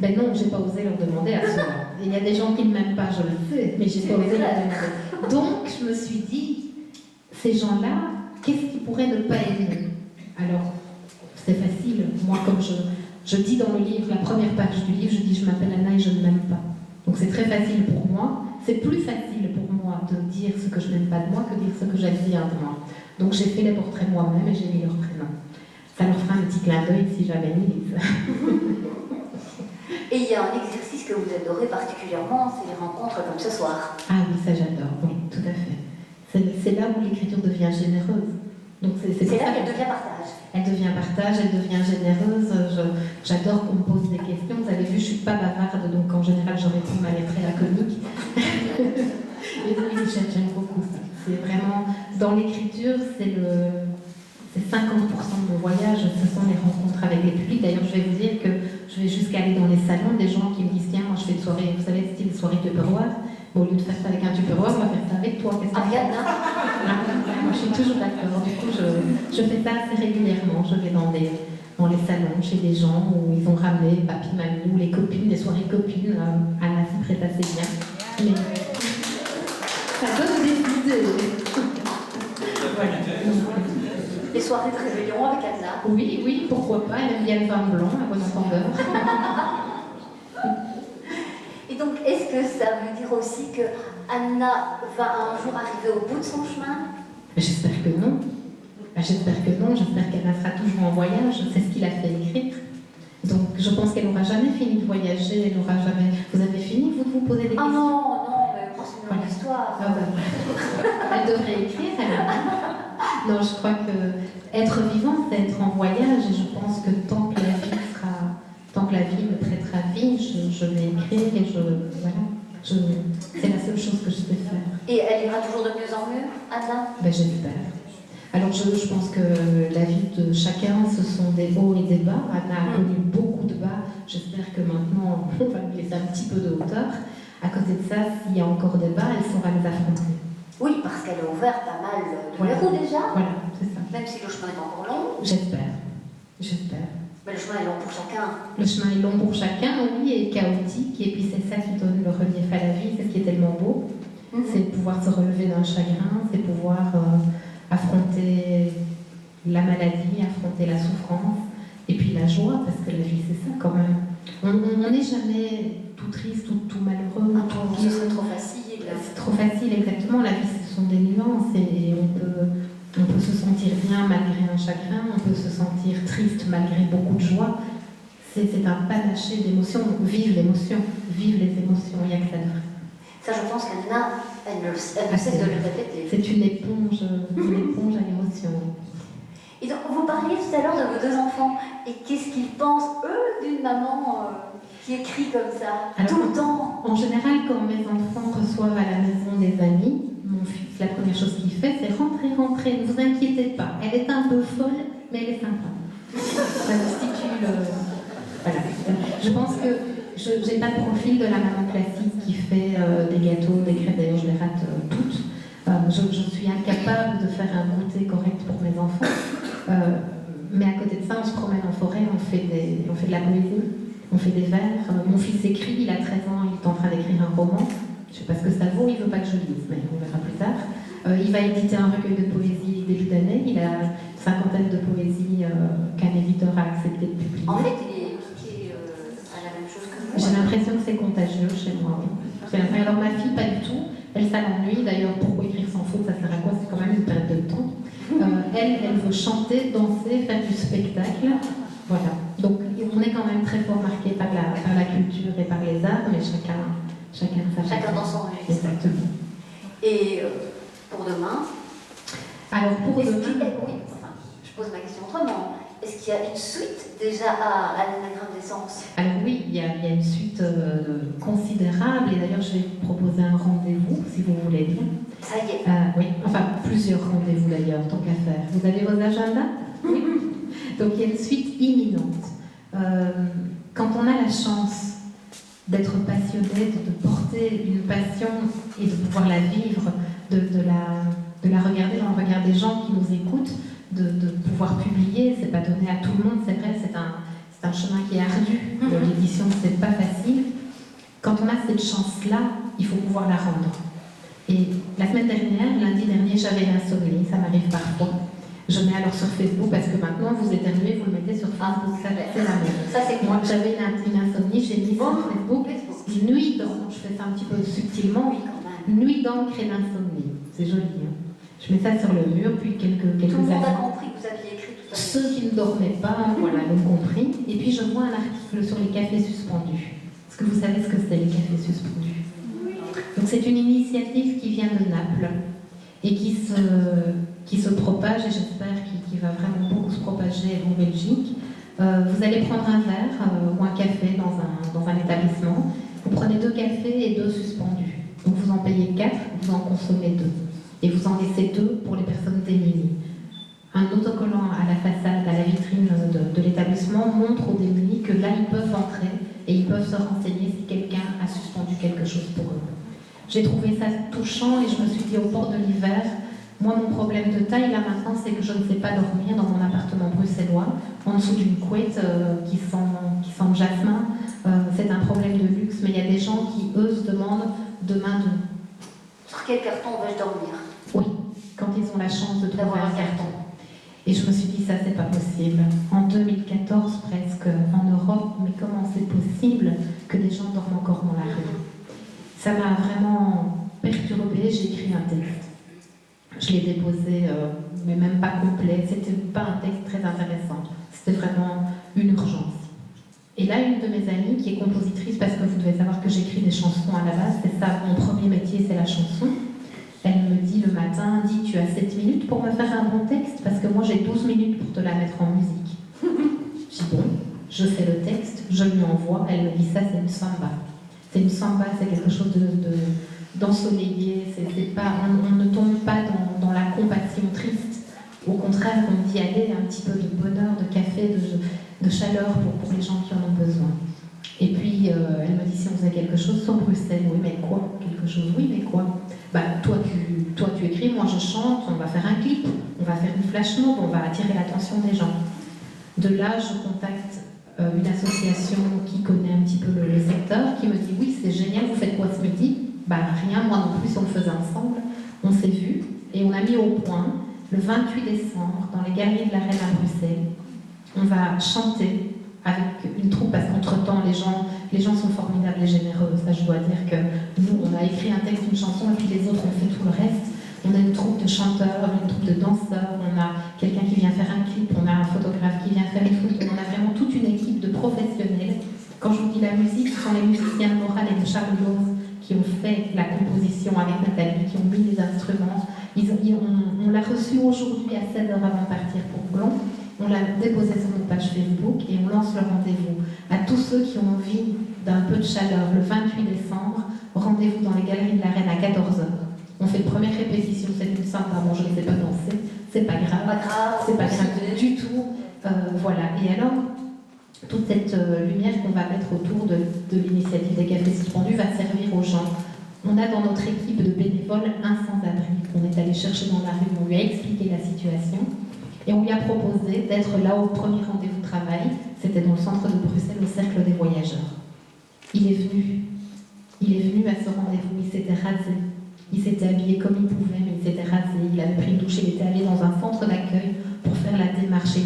Ben non, j'ai pas osé leur demander à ceux-là. Il y a des gens qui ne m'aiment pas, je le sais, mais j'ai pas osé leur demander. Donc je me suis dit, ces gens-là, qu'est-ce qu'ils pourraient ne pas aimer? Alors c'est facile, moi comme je dis dans le livre, la première page du livre, je dis je m'appelle Anna et je ne m'aime pas. Donc c'est très facile pour moi. C'est plus facile pour moi de dire ce que je n'aime pas de moi que de dire ce que j'aime bien de moi. Donc j'ai fait les portraits moi-même et j'ai mis leur prénom. Ça leur fera un petit clin d'œil si j'avais mis. Et il y a un exercice que vous adorez particulièrement, c'est les rencontres comme ce soir. Ah oui, ça j'adore, oui, tout à fait. C'est là où l'écriture devient généreuse. Donc c'est C'est pour là ça qu'elle devient partage. elle devient partage, elle devient généreuse. J'adore qu'on me pose des questions. Vous avez vu, je suis pas bavarde, donc en général, je réponds à l'être la comique. Et oui, j'aime beaucoup ça. C'est vraiment, dans l'écriture, c'est 50% de mon voyage, ce sont les rencontres avec les publics. D'ailleurs, je vais vous dire que je vais jusqu'à aller dans les salons, des gens qui me disent, tiens, moi je fais une soirée, vous savez, style soirée tupperware. Au lieu de faire ça avec un tupperware, on va faire ça avec toi. Qu'est-ce que tu Ariane, Moi, je suis toujours d'accord. Du coup, je fais ça assez régulièrement. Je vais dans les salons, chez des gens où ils ont ramené papy, mamie ou les copines, des soirées copines. Anna s'y prête assez bien. Mais ça donne des idées. Voilà. les soirées de réveillon avec Anna. Oui, pourquoi pas. Elle aime bien le vin blanc, à bon entendeur. Et donc, est-ce que ça veut dire aussi que Anna va un jour arriver au bout de son chemin? J'espère que non. J'espère que non. J'espère qu'Anna sera toujours en voyage. C'est ce qu'il a fait écrire. Donc, je pense qu'elle n'aura jamais fini de voyager. Elle n'aura jamais. Vous avez fini, vous, de vous poser des questions? Ah non, mais moi, c'est une longue histoire. Ah bah. Elle devrait écrire, elle. Non, je crois que être vivant, c'est être en voyage. Et je pense que tant que la vie me traitera vie, je vais écrire et c'est la seule chose que je sais faire. Et elle ira toujours de mieux en mieux, Anna? Ben, j'espère. Alors je pense que la vie de chacun, ce sont des hauts et des bas. Anna a connu beaucoup de bas. J'espère que maintenant, on va lui laisser un petit peu de hauteur. À côté de ça, s'il y a encore des bas, elle saura les affronter. Oui, parce qu'elle a ouvert pas mal de verrous déjà. Voilà, c'est ça. Même si le chemin est encore long. J'espère. Mais le chemin est long pour chacun. Le chemin est long pour chacun, oui, et chaotique. Et puis c'est ça qui donne le relief à la vie. C'est ce qui est tellement beau. C'est pouvoir se relever d'un chagrin, c'est pouvoir affronter la maladie, affronter la souffrance, et puis la joie, parce que la vie c'est ça quand même. On n'est jamais tout triste, tout malheureux. Ce serait trop facile. C'est trop facile, exactement. La vie ce sont des nuances et on peut se sentir bien malgré un chagrin, on peut se sentir triste malgré beaucoup de joie. C'est un panaché d'émotions. Vive l'émotion, vive les émotions, il n'y a que ça de vrai. Ça, je pense qu'Anna, elle ne cesse de le répéter. C'est une éponge à l'émotion. Et donc, vous parliez tout à l'heure de vos deux enfants. Et qu'est-ce qu'ils pensent, eux, d'une maman qui écrit comme ça, alors, tout le temps? En général, quand mes enfants reçoivent à la maison des amis, mon fils, la première chose qu'il fait, c'est rentrer, ne vous inquiétez pas. Elle est un peu folle, mais elle est sympa. Ça constitue le... Voilà. Je pense que je n'ai pas le profil de la maman classique qui fait des gâteaux, des crêpes, d'ailleurs je les rate toutes. Je suis incapable de faire un goûter correct pour mes enfants. Mais à côté de ça, on se promène en forêt, on fait de la poésie, on fait des vers. Mon fils écrit, il a 13 ans, il est en train d'écrire un roman. Je ne sais pas ce que ça vaut, il ne veut pas que je lise, mais on verra plus tard. Il va éditer un recueil de poésie début d'année. Il a une cinquantaine de poésies qu'un éditeur a accepté de publier. En fait, il est piqué à la même chose que vous. J'ai l'impression que c'est contagieux chez moi. Oui. Alors ma fille, pas du tout. Elle, ça l'ennuie. D'ailleurs, pourquoi écrire sans faute, ça sert à quoi? C'est quand même une perte de temps. Elle veut chanter, danser, faire du spectacle. Voilà. Donc on est quand même très fort marqué par la culture et par les arts, mais chacun dans son registre. Exactement. Et pour demain? Alors pour demain... Oui, enfin, je pose ma question autrement. Est-ce qu'il y a une suite déjà à l'anagramme d'essence? Alors oui, il y a une suite considérable, et d'ailleurs je vais vous proposer un rendez-vous, si vous voulez bien. Ça y est. Oui, enfin plusieurs rendez-vous d'ailleurs, tant qu'à faire. Vous avez vos agendas? Oui. Donc il y a une suite imminente. Quand on a la chance d'être passionné, de porter une passion et de pouvoir la vivre, de la regarder dans le regard des gens qui nous écoutent, de pouvoir publier, c'est pas donné à tout le monde, c'est vrai, c'est un chemin qui est ardu. L'édition, c'est pas facile. Quand on a cette chance-là, il faut pouvoir la rendre. Et la semaine dernière, lundi dernier, j'avais l'insomnie, ça m'arrive parfois. Je mets alors sur Facebook, parce que maintenant vous éternuez, vous le mettez sur Facebook, c'est la même. Ça, c'est moi, j'avais une insomnie, j'ai mis sur Facebook, nuit d'encre, je fais ça un petit peu subtilement, nuit d'encre et l'insomnie. C'est joli, hein. Je mets ça sur le mur, puis quelques Tout le monde années. a compris que vous aviez écrit tout ça. Ceux qui ne dormaient pas, voilà, l'ont compris. Et puis je vois un article sur les cafés suspendus. Est-ce que vous savez ce que c'est, les cafés suspendus? Donc c'est une initiative qui vient de Naples et qui se propage, et j'espère va vraiment beaucoup se propager en Belgique. Vous allez prendre un verre ou un café dans un établissement. Vous prenez 2 cafés et 2 suspendus. Donc vous en payez 4, vous en consommez 2. Et vous en laissez 2 pour les personnes démunies. Un autocollant à la façade, à la vitrine de l'établissement montre aux démunis que là, ils peuvent entrer et ils peuvent se renseigner si quelqu'un a suspendu quelque chose pour eux. J'ai trouvé ça touchant et je me suis dit, au bord de l'hiver, moi, mon problème de taille, là, maintenant, c'est que je ne sais pas dormir dans mon appartement bruxellois, en dessous d'une couette qui sent le jasmin. C'est un problème de luxe, mais il y a des gens qui, eux, se demandent demain de... Sur quel carton vais-je dormir? Oui, quand ils ont la chance de trouver un carton. Et je me suis dit, ça, c'est pas possible. En 2014, presque, en Europe, mais comment c'est possible que des gens dorment encore dans la rue? Ça m'a vraiment perturbée, j'ai écrit un texte. Je l'ai déposé, mais même pas complet. C'était pas un texte très intéressant. C'était vraiment une urgence. Et là, une de mes amies, qui est compositrice, parce que vous devez savoir que j'écris des chansons à la base, c'est ça, mon premier métier, c'est la chanson. Elle me dit le matin, dis, tu as 7 minutes pour me faire un bon texte, parce que moi j'ai 12 minutes pour te la mettre en musique. Je dis bon, je fais le texte, je lui envoie, elle me dit ça, c'est une samba. C'est une samba, c'est quelque chose d'ensoleillé, c'est pas, on ne tombe pas dans la compassion triste. Au contraire, on dit aller un petit peu de bonheur, de café, de chaleur pour les gens qui en ont besoin. Et puis, elle me dit si on faisait quelque chose sur Bruxelles. Oui, mais quoi? Quelque chose, oui, mais quoi? Bah, toi, tu écris, moi je chante, on va faire un clip, on va faire une flash mob, on va attirer l'attention des gens. De là, je contacte une association qui connaît un petit peu le secteur, qui me dit oui, c'est génial, vous faites quoi ce midi? Bah rien, moi non plus, on le faisait ensemble. On s'est vus et on a mis au point le 28 décembre dans les Galeries de la Reine à Bruxelles. On va chanter avec une troupe, parce qu'entre-temps, les gens sont formidables et généreux. Ça, je dois dire que nous, on a écrit un texte, une chanson, et puis les autres ont fait tout le reste. On a une troupe de chanteurs, une troupe de danseurs, on a quelqu'un qui vient faire un clip, on a un photographe qui vient faire les photos, on a vraiment toute une équipe de professionnels. Quand je vous dis la musique, ce sont les musiciens de Moral et de Charles Lowe qui ont fait la composition avec Nathalie, qui ont mis les instruments. On l'a reçu aujourd'hui à 7h avant de partir pour Blon. On l'a déposé sur notre page Facebook et on lance le rendez-vous. À tous ceux qui ont envie d'un peu de chaleur, le 28 décembre, rendez-vous dans les Galeries de la Reine à 14h. On fait une première répétition, c'est une simple, moi je ne sais pas danser, c'est pas grave, c'est pas grave du tout. Voilà, et alors, toute cette lumière qu'on va mettre autour de l'initiative des cafés suspendus va servir aux gens. On a dans notre équipe de bénévoles un sans-abri qu'on est allé chercher dans la rue, on lui a expliqué la situation. Et on lui a proposé d'être là au premier rendez-vous travail. C'était dans le centre de Bruxelles, au Cercle des Voyageurs. Il est venu à ce rendez-vous, il s'était rasé. Il s'était habillé comme il pouvait, mais il s'était rasé. Il avait pris une douche, il était allé dans un centre d'accueil pour faire la démarche. Et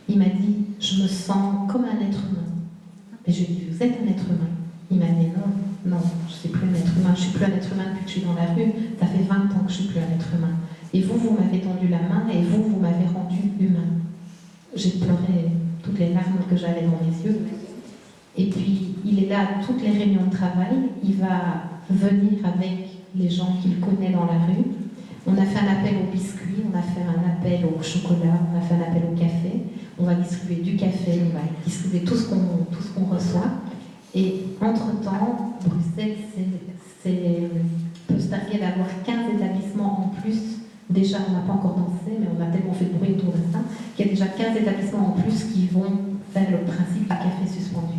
il m'a dit, je me sens comme un être humain. Et je lui ai dit, vous êtes un être humain? Il m'a dit, non, je ne suis plus un être humain. Je ne suis plus un être humain depuis que je suis dans la rue. Ça fait 20 ans que je ne suis plus un être humain. Et vous m'avez tendu la main et vous m'avez rendu humain. J'ai pleuré toutes les larmes que j'avais dans mes yeux. Et puis, il est là à toutes les réunions de travail. Il va venir avec les gens qu'il connaît dans la rue. On a fait un appel aux biscuits, on a fait un appel au chocolat, on a fait un appel au café. On va distribuer du café, on va distribuer tout ce qu'on reçoit. Et entre-temps, Bruxelles peut se targuer d'avoir 15 établissements en plus. Déjà, on n'a pas encore dansé, mais on a tellement fait de bruit autour de ça, qu'il y a déjà 15 établissements en plus qui vont faire le principe du café suspendu.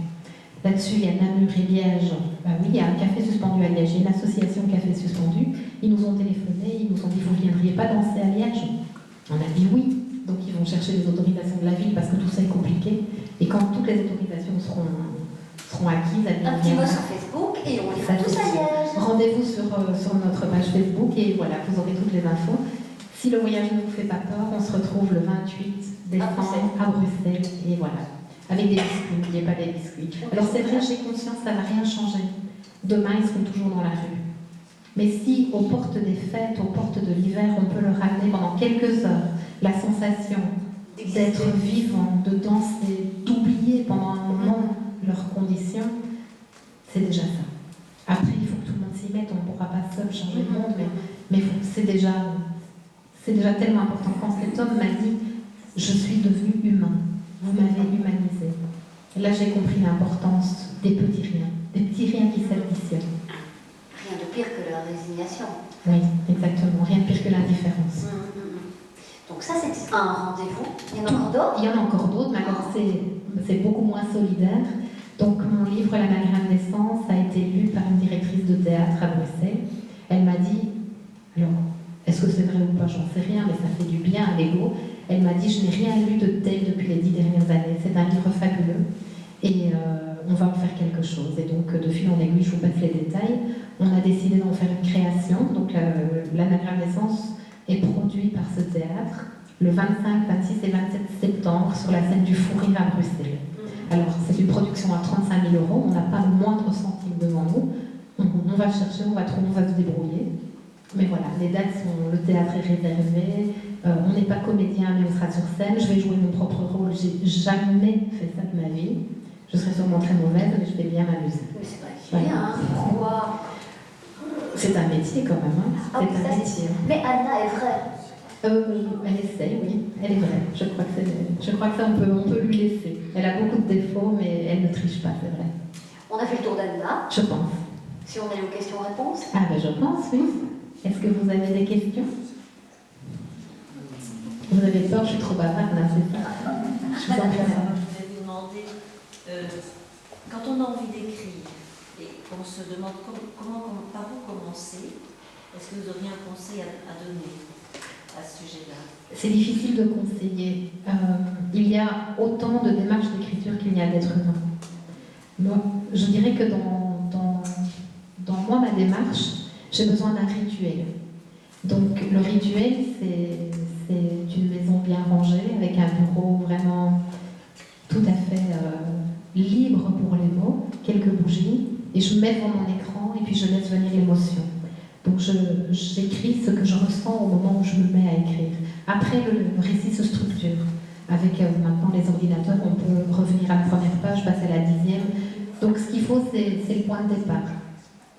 Là-dessus, il y a Namur et Liège. Ben oui, il y a un café suspendu à Liège, il y a une association café suspendu. Ils nous ont téléphoné, ils nous ont dit, vous ne viendriez pas danser à Liège? On a dit oui. Donc ils vont chercher les autorisations de la ville parce que tout ça est compliqué. Et quand toutes les autorisations seront acquises, un petit mot sur Facebook et on les fait tous à Liège. Rendez-vous sur notre page Facebook et voilà, vous aurez toutes les infos. Si le voyage ne vous fait pas peur, on se retrouve le 28 décembre à Bruxelles. Et voilà, avec des biscuits, n'oubliez pas des biscuits. Alors c'est vrai, j'ai conscience, ça va rien changer. Demain, ils seront toujours dans la rue. Mais si, aux portes des fêtes, aux portes de l'hiver, on peut leur ramener pendant quelques heures la sensation d'être vivant, de danser, d'oublier pendant un moment leurs conditions, c'est déjà ça. Après, il faut que tout le monde s'y mette, on ne pourra pas seul changer le monde, mais c'est déjà c'est déjà tellement important. Quand cet homme m'a dit « Je suis devenu humain, vous m'avez humanisé », là j'ai compris l'importance des petits riens qui s'additionnent. Rien de pire que la résignation. Oui, exactement, rien de pire que l'indifférence. Donc ça, c'est un rendez-vous. Il y en a encore d'autres? Il y en a encore d'autres, mais alors c'est beaucoup moins solidaire. Donc mon livre « L'anagramme d'essence » a été lu par une directrice de théâtre à Bruxelles. Elle m'a dit, alors, est-ce que c'est vrai ou pas, j'en sais rien, mais ça fait du bien à l'ego. Elle m'a dit, je n'ai rien lu de tel depuis les 10 dernières années. C'est un livre fabuleux et on va en faire quelque chose. Et donc, de fil en aiguille, je vous passe les détails. On a décidé d'en faire une création. Donc, l'anagramme d'essence est produit par ce théâtre le 25, 26 et 27 septembre sur la scène du Fou Rire à Bruxelles. Alors, c'est une production à 35 000 €. On n'a pas le moindre centime devant nous. On va chercher, on va trouver, on va se débrouiller. Mais voilà, les dates sont, le théâtre est réservé, on n'est pas comédien mais on sera sur scène, je vais jouer mon propre rôle, j'ai jamais fait ça de ma vie. Je serai sûrement très mauvaise, mais je vais bien m'amuser. Mais c'est vrai qu'il y a, hein, pourquoi? C'est un métier quand même, hein. Ah, C'est un métier. Mais Anna est vraie. Elle essaye, oui, elle est vraie. Je crois que ça, on peut lui laisser. Elle a beaucoup de défauts, mais elle ne triche pas, c'est vrai. On a fait le tour d'Anna. Je pense. Si on est aux questions-réponses. Ah ben je pense, oui. Est-ce que vous avez des questions? Vous avez peur, je suis trop bavarde, là, c'est ça? Je vous en prie. Je voulais vous demander, quand on a envie d'écrire et qu'on se demande par où commencer, est-ce que vous auriez un conseil à donner à ce sujet-là? C'est difficile de conseiller. Il y a autant de démarches d'écriture qu'il y a d'êtres humains. Moi, je dirais que dans moi, ma démarche, j'ai besoin d'un rituel. Donc le rituel, c'est une maison bien rangée, avec un bureau vraiment tout à fait libre pour les mots, quelques bougies, et je mets devant mon écran et puis je laisse venir l'émotion. Donc j'écris ce que je ressens au moment où je me mets à écrire. Après, le récit se structure. Avec maintenant les ordinateurs, on peut revenir à la première page, passer à la 10e. Donc ce qu'il faut, c'est le point de départ.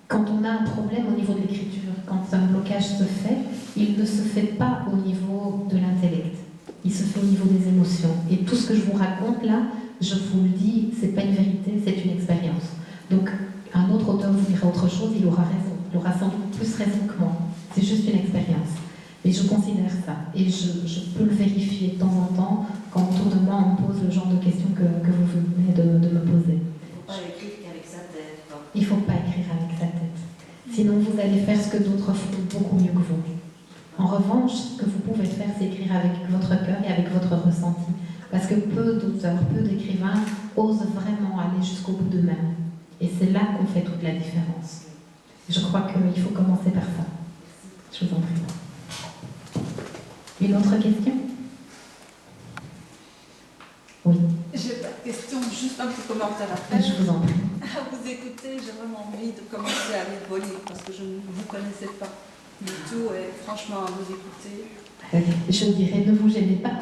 Quand on a un problème au niveau de l'écriture, quand un blocage se fait, il ne se fait pas au niveau de l'intellect. Il se fait au niveau des émotions. Et tout ce que je vous raconte là, je vous le dis, c'est pas une vérité, c'est une expérience. Donc un autre auteur vous dira autre chose, il aura raison. Il aura sans doute plus raison que moi. C'est juste une expérience. Et je considère ça. Et je peux le vérifier de temps en temps quand autour de moi on me pose le genre de questions que vous venez de me poser. Il ne faut pas écrire qu'avec sa tête. Il ne faut pas écrire avec sa tête. Sinon, vous allez faire ce que d'autres font beaucoup mieux que vous. En revanche, ce que vous pouvez faire, c'est écrire avec votre cœur et avec votre ressenti. Parce que peu d'auteurs, peu d'écrivains osent vraiment aller jusqu'au bout d'eux-mêmes. Et c'est là qu'on fait toute la différence. Je crois qu'il faut commencer par ça. Je vous en prie. Une autre question? Oui. Je n'ai pas de question, juste un petit commentaire à faire. Je vous en prie. À vous écouter, j'ai vraiment envie de commencer à lire vos livres parce que je ne vous connaissais pas du tout et franchement, à vous écouter. Je dirais, ne vous gênez pas.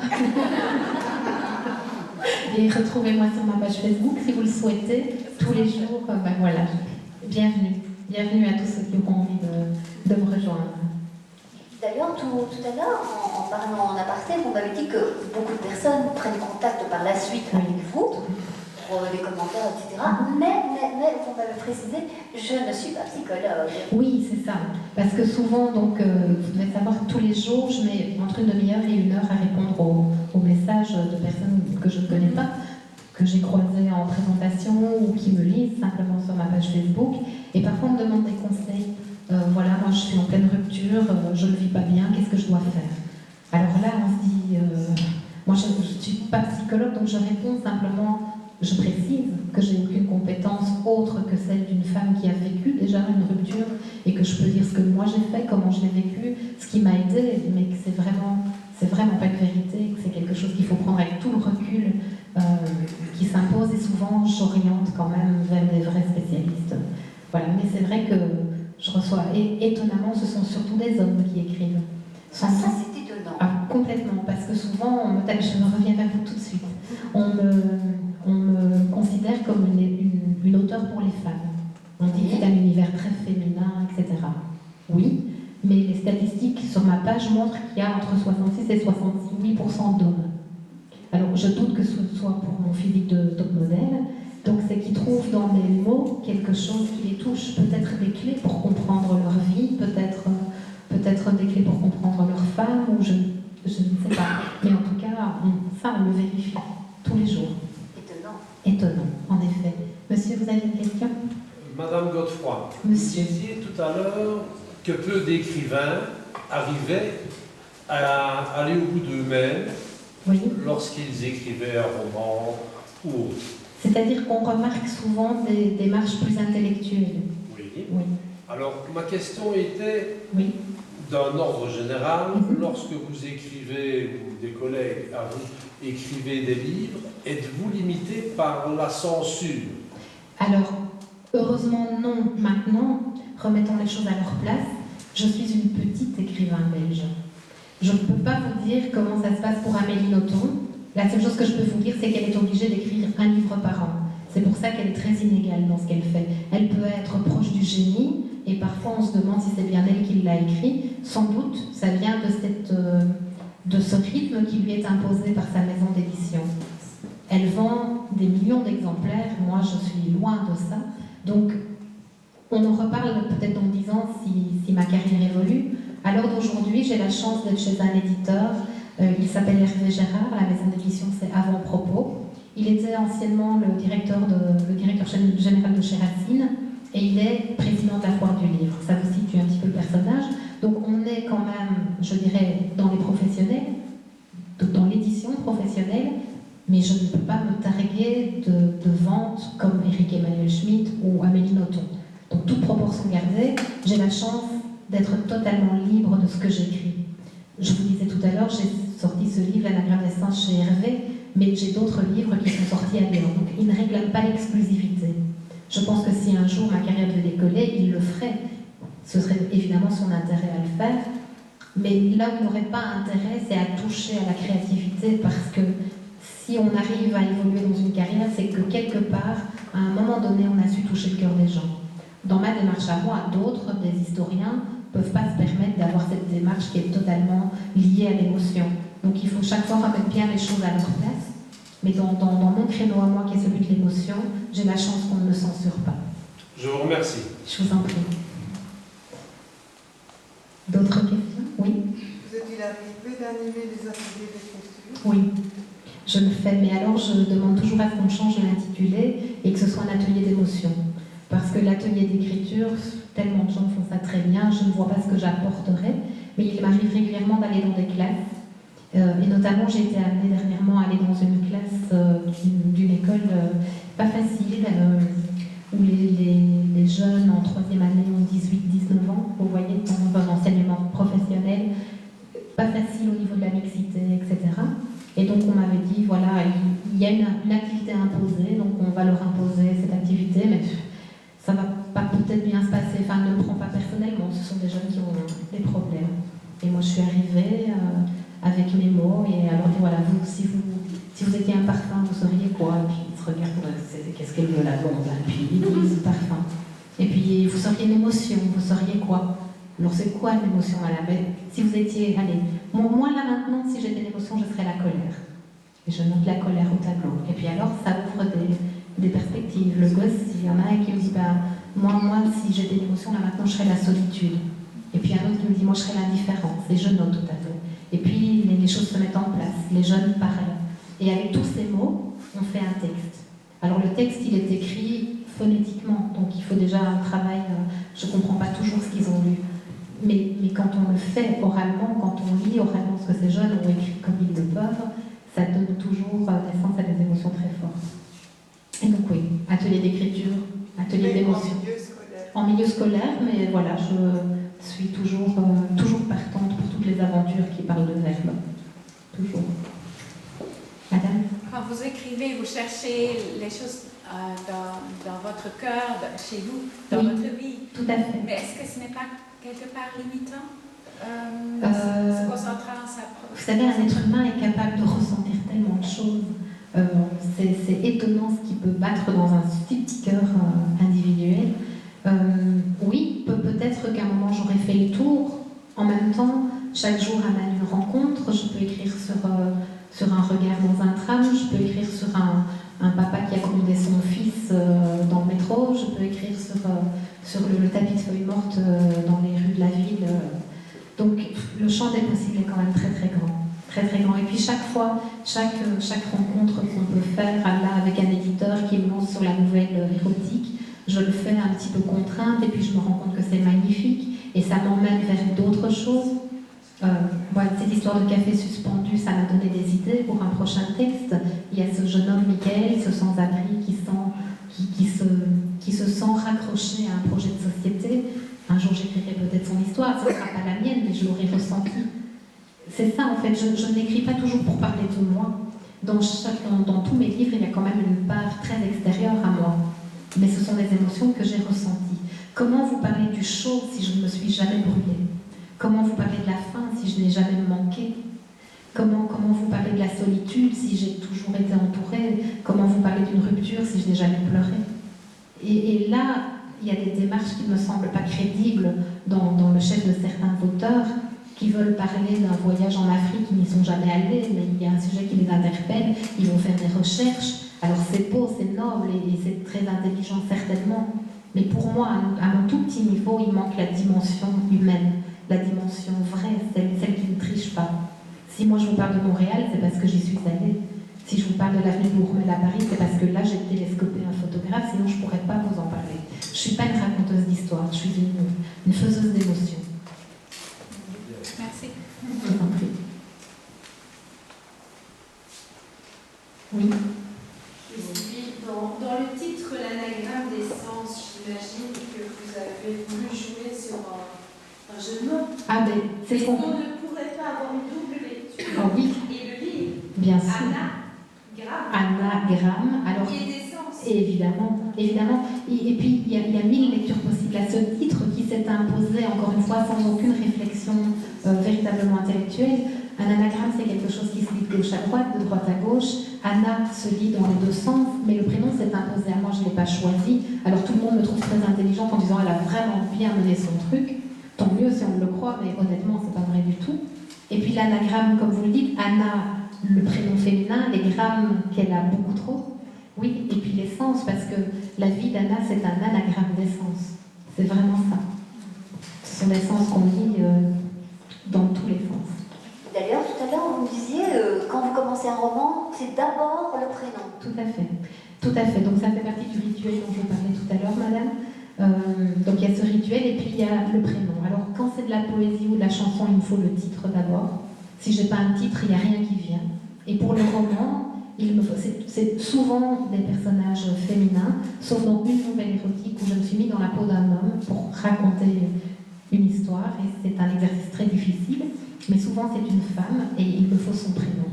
Et retrouvez-moi sur ma page Facebook si vous le souhaitez, tous les jours. Ben voilà, bienvenue. Bienvenue à tous ceux qui auront envie de me rejoindre. D'ailleurs, tout à l'heure, en parlant en aparté, vous m'avez dit que beaucoup de personnes prennent contact par la suite avec vous, pour les commentaires, etc. Mais vous m'avez précisé, je ne suis pas psychologue. Oui, c'est ça. Parce que souvent, donc, vous devez savoir que tous les jours, je mets entre une demi-heure et 1 heure à répondre aux messages de personnes que je ne connais pas, que j'ai croisées en présentation ou qui me lisent simplement sur ma page Facebook. Et parfois, on me demande des conseils. Voilà, moi je suis en pleine rupture, je ne vis pas bien, qu'est-ce que je dois faire? Alors là, on se dit, moi je ne suis pas psychologue, donc je réponds simplement, je précise que j'ai aucune compétence autre que celle d'une femme qui a vécu déjà une rupture et que je peux dire ce que moi j'ai fait, comment je l'ai vécu, ce qui m'a aidé, mais que c'est vraiment pas une vérité, que c'est quelque chose qu'il faut prendre avec tout le recul qui s'impose et souvent j'oriente quand même vers des vrais spécialistes. Voilà, mais c'est vrai que je reçois, et étonnamment, ce sont surtout des hommes qui écrivent. Ça c'est étonnant. Ah, complètement, parce que souvent, je reviens vers vous tout de suite, on me considère comme une auteure pour les femmes. On dit qu'il a un univers très féminin, etc. Oui, mais les statistiques sur ma page sondage montre qu'il y a entre 66 et 68% d'hommes. Alors, je doute que ce soit pour mon physique de top modèle. Donc, c'est qu'ils trouvent dans les mots quelque chose qui les touche, peut-être des clés pour comprendre leur vie, peut-être des clés pour comprendre leur femme, ou je ne sais pas. Mais en tout cas, ça, on le vérifie tous les jours. Étonnant. Étonnant, en effet. Monsieur, vous avez une question? Madame Godefroy, Monsieur. vous disiez tout à l'heure que peu d'écrivains arrivaient à aller au bout d'eux-mêmes Oui. lorsqu'ils écrivaient un roman ou autre. C'est-à-dire qu'on remarque souvent des démarches plus intellectuelles. Oui. Oui. Alors, ma question était Oui. d'un ordre général. Mhm. Lorsque vous écrivez, ou des collègues à vous écrivez des livres, êtes-vous limité par la censure? Alors, heureusement non, maintenant, remettons les choses à leur place, je suis une petite écrivain belge. Je ne peux pas vous dire comment ça se passe pour Amélie Nothomb. La seule chose que je peux vous dire, c'est qu'elle est obligée d'écrire un livre par an. C'est pour ça qu'elle est très inégale dans ce qu'elle fait. Elle peut être proche du génie, et parfois on se demande si c'est bien elle qui l'a écrit. Sans doute, ça vient de ce rythme qui lui est imposé par sa maison d'édition. Elle vend des millions d'exemplaires, moi je suis loin de ça. Donc, on en reparle peut-être dans 10 ans si ma carrière évolue. À l'heure d'aujourd'hui, j'ai la chance d'être chez un éditeur. Il s'appelle Hervé Gérard, la maison d'édition c'est Avant-Propos. Il était anciennement le directeur général de chez Racine et il est président de la Foire du Livre. Ça vous situe un petit peu le personnage. Donc on est quand même, je dirais, dans les professionnels, dans l'édition professionnelle, mais je ne peux pas me targuer de vente comme Éric Emmanuel Schmitt ou Amélie Nothomb. Donc toute proportion gardée, j'ai la chance d'être totalement libre de ce que j'écris. Je vous disais tout à l'heure, j'ai sorti ce livre, L'anagramme des singes chez Hervé, mais j'ai d'autres livres qui sont sortis ailleurs. Donc il ne réclame pas l'exclusivité. Je pense que si un jour ma carrière devait décoller, il le ferait. Ce serait évidemment son intérêt à le faire. Mais là où il n'aurait pas intérêt, c'est à toucher à la créativité, parce que si on arrive à évoluer dans une carrière, c'est que quelque part, à un moment donné, on a su toucher le cœur des gens. Dans ma démarche à moi, d'autres, des historiens, ne peuvent pas se permettre d'avoir cette démarche qui est totalement liée à l'émotion. Donc il faut chaque fois remettre bien les choses à leur place. Mais dans mon créneau à moi, qui est celui de l'émotion, j'ai la chance qu'on ne me censure pas. Je vous remercie. Je vous en prie. D'autres questions? Oui? Vous est-il arrivé d'animer des ateliers d'écriture? Oui. Je le fais, mais alors je demande toujours à ce qu'on change l'intitulé et que ce soit un atelier d'émotion. Parce que l'atelier d'écriture, tellement de gens font ça très bien, je ne vois pas ce que j'apporterais, mais il m'arrive régulièrement d'aller dans des classes. Et notamment, j'ai été amenée dernièrement à aller dans une classe d'une école pas facile, où les jeunes en 3e année ont 18-19 ans, vous voyez, dans un enseignement professionnel, pas facile au niveau de la mixité, etc. Et donc on m'avait dit, voilà, il y a une activité imposée, donc on va leur imposer cette activité, mais ça va pas peut-être bien se passer, enfin ne le prends pas personnellement, ce sont des jeunes qui ont des problèmes. Et moi je suis arrivée avec mes mots, et alors voilà, si vous étiez un parfum, vous seriez quoi? Et puis ils se regardent, qu'est-ce qu'elle veut la blonde? Et puis ils disent parfum. Et puis vous seriez une émotion, vous seriez quoi? Alors c'est quoi l'émotion à la bête? Si vous étiez, allez, moi là maintenant, si j'étais l'émotion, je serais la colère. Et je note la colère au tableau. Et puis alors, ça ouvre des perspectives. Le gosse, il y en a un qui me dit, moi, si j'étais l'émotion, là maintenant, je serais la solitude. Et puis un autre qui me dit, moi, je serais l'indifférence. Et je note au tableau. Et puis les choses se mettent en place. Les jeunes, pareil. Et avec tous ces mots, on fait un texte. Alors le texte, il est écrit phonétiquement. Donc il faut déjà un travail. Je ne comprends pas toujours ce qu'ils ont lu. Mais quand on le fait oralement, quand on lit oralement ce que ces jeunes ont écrit comme ils le peuvent, ça donne toujours naissance à des émotions très fortes. Et donc oui, atelier d'écriture, atelier d'émotion. En milieu scolaire, mais voilà, je suis toujours partante pour toutes les aventures qui parlent de verbe. Toujours. Madame? Quand vous écrivez, vous cherchez les choses dans votre cœur, chez vous, dans votre vie. Tout à fait. Mais est-ce que ce n'est pas quelque part limitant se concentrer en sa propre... Vous savez, un être humain est capable de ressentir tellement de choses. C'est étonnant ce qui peut battre dans un petit cœur individuel. Oui, peut-être qu'à un moment j'aurais fait le tour. En même temps, Chaque jour amène une rencontre. Je peux écrire sur un regard dans un tram, je peux écrire sur un papa qui a commandé son fils dans le métro, je peux écrire sur le tapis de feuilles mortes dans les rues de la ville. Donc le champ des possibles est quand même très très grand. Très très grand. Et puis chaque fois, chaque rencontre qu'on peut faire là avec un éditeur qui me lance sur la nouvelle érotique, je le fais un petit peu contrainte et puis je me rends compte que c'est magnifique et ça m'emmène vers d'autres choses. Voilà, cette histoire de café suspendu, ça m'a donné des idées pour un prochain texte. Il y a ce jeune homme, Michael, ce sans-abri qui se sent raccroché à un projet de société. Un jour, j'écrirai peut-être son histoire, ce ne sera pas la mienne, mais je l'aurai ressentie. C'est ça, en fait, je n'écris pas toujours pour parler de moi. Dans tous mes livres, il y a quand même une part très extérieure à moi. Mais ce sont des émotions que j'ai ressenties. Comment vous parlez du chaud si je ne me suis jamais brûlée? Comment vous parlez de la faim si je n'ai jamais manqué? Comment vous parlez de la solitude si j'ai toujours été entourée? Comment vous parlez d'une rupture si je n'ai jamais pleuré? Et là, il y a des démarches qui ne me semblent pas crédibles dans le chef de certains auteurs qui veulent parler d'un voyage en Afrique, qui n'y sont jamais allés, mais il y a un sujet qui les interpelle, ils vont faire des recherches. Alors c'est beau, c'est noble et c'est très intelligent certainement, mais pour moi, à mon tout petit niveau, il manque la dimension humaine, la dimension vraie, celle qui ne triche pas. Si moi je vous parle de Montréal, c'est parce que j'y suis allée. Si je vous parle de l'avenue Bourmel à Paris, c'est parce que là j'ai télescopé un photographe, sinon je ne pourrais pas vous en parler. Je ne suis pas une raconteuse d'histoire, je suis une faiseuse d'émotions. Merci. Je vous en prie. Oui. Dans le titre, l'anagramme des sens, j'imagine que vous avez voulu jouer sur un jeu de mots. Ah ben, c'est Est-ce qu'on qu'on ne pourrait pas avoir une double lecture? Ah oui. Et le livre, Bien sûr. anagramme, Alors, qui est des sens. évidemment. Et puis, il y a 1000 lectures possibles à ce titre qui s'est imposé, encore une fois, sans aucune réflexion véritablement intellectuelle. Un anagramme, c'est quelque chose qui se lit de gauche à droite, de droite à gauche. Anna se lit dans les deux sens, mais le prénom s'est imposé à moi, je ne l'ai pas choisi. Alors tout le monde me trouve très intelligente en disant « elle a vraiment bien mené son truc ». Tant mieux si on le croit, mais honnêtement, c'est pas vrai du tout. Et puis l'anagramme, comme vous le dites, Anna, le prénom féminin, les grammes qu'elle a beaucoup trop. Oui, et puis l'essence, parce que la vie d'Anna, c'est un anagramme d'essence. C'est vraiment ça. Ce sont des sens qu'on lit dans tous les sens. D'ailleurs, tout à l'heure, vous me disiez, quand vous commencez un roman, c'est d'abord le prénom. Tout à fait. Tout à fait. Donc ça fait partie du rituel dont je parlais tout à l'heure, madame. Donc il y a ce rituel et puis il y a le prénom. Alors quand c'est de la poésie ou de la chanson, il me faut le titre d'abord. Si j'ai pas un titre, il n'y a rien qui vient. Et pour le roman, c'est souvent des personnages féminins, sauf dans une nouvelle érotique où je me suis mis dans la peau d'un homme pour raconter une histoire. Et c'est un exercice très difficile. Mais souvent c'est une femme et il me faut son prénom.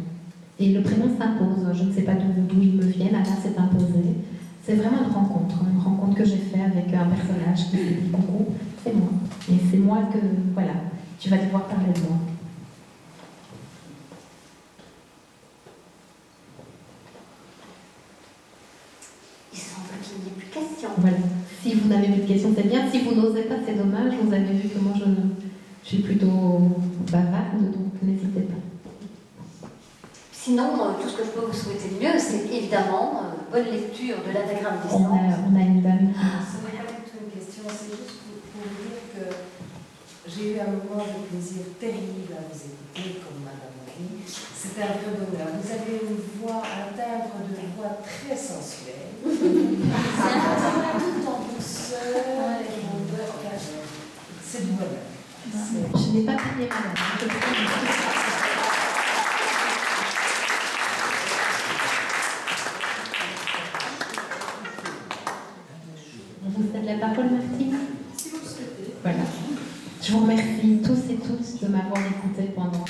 Et le prénom s'impose, je ne sais pas d'où il me vient, Anna s'est imposée. C'est vraiment une rencontre que j'ai faite avec un personnage qui s'est dit coucou, c'est moi. Et c'est moi que, voilà, tu vas devoir parler de moi. Il semble qu'il n'y ait plus de questions. Voilà. Si vous n'avez plus de questions, c'est bien. Si vous n'osez pas, c'est dommage. Vous avez vu que moi je suis plutôt bavarde, donc n'hésitez pas. Sinon, tout ce que je peux vous souhaiter de mieux, c'est évidemment bonne lecture de l'anagramme des sens. On a une dame. Ce n'est pas du tout une question, c'est juste pour vous dire que j'ai eu un moment de plaisir terrible à vous écouter, comme Madame Marie. C'était un vrai bonheur. Vous avez une voix, un timbre de voix très sensuel. C'est tout en douceur et rondeur. C'est du bonheur. Je n'ai pas payé madame. On vous cède la parole, Martine. Si vous le souhaitez. Voilà. Je vous remercie tous et toutes de m'avoir écouté pendant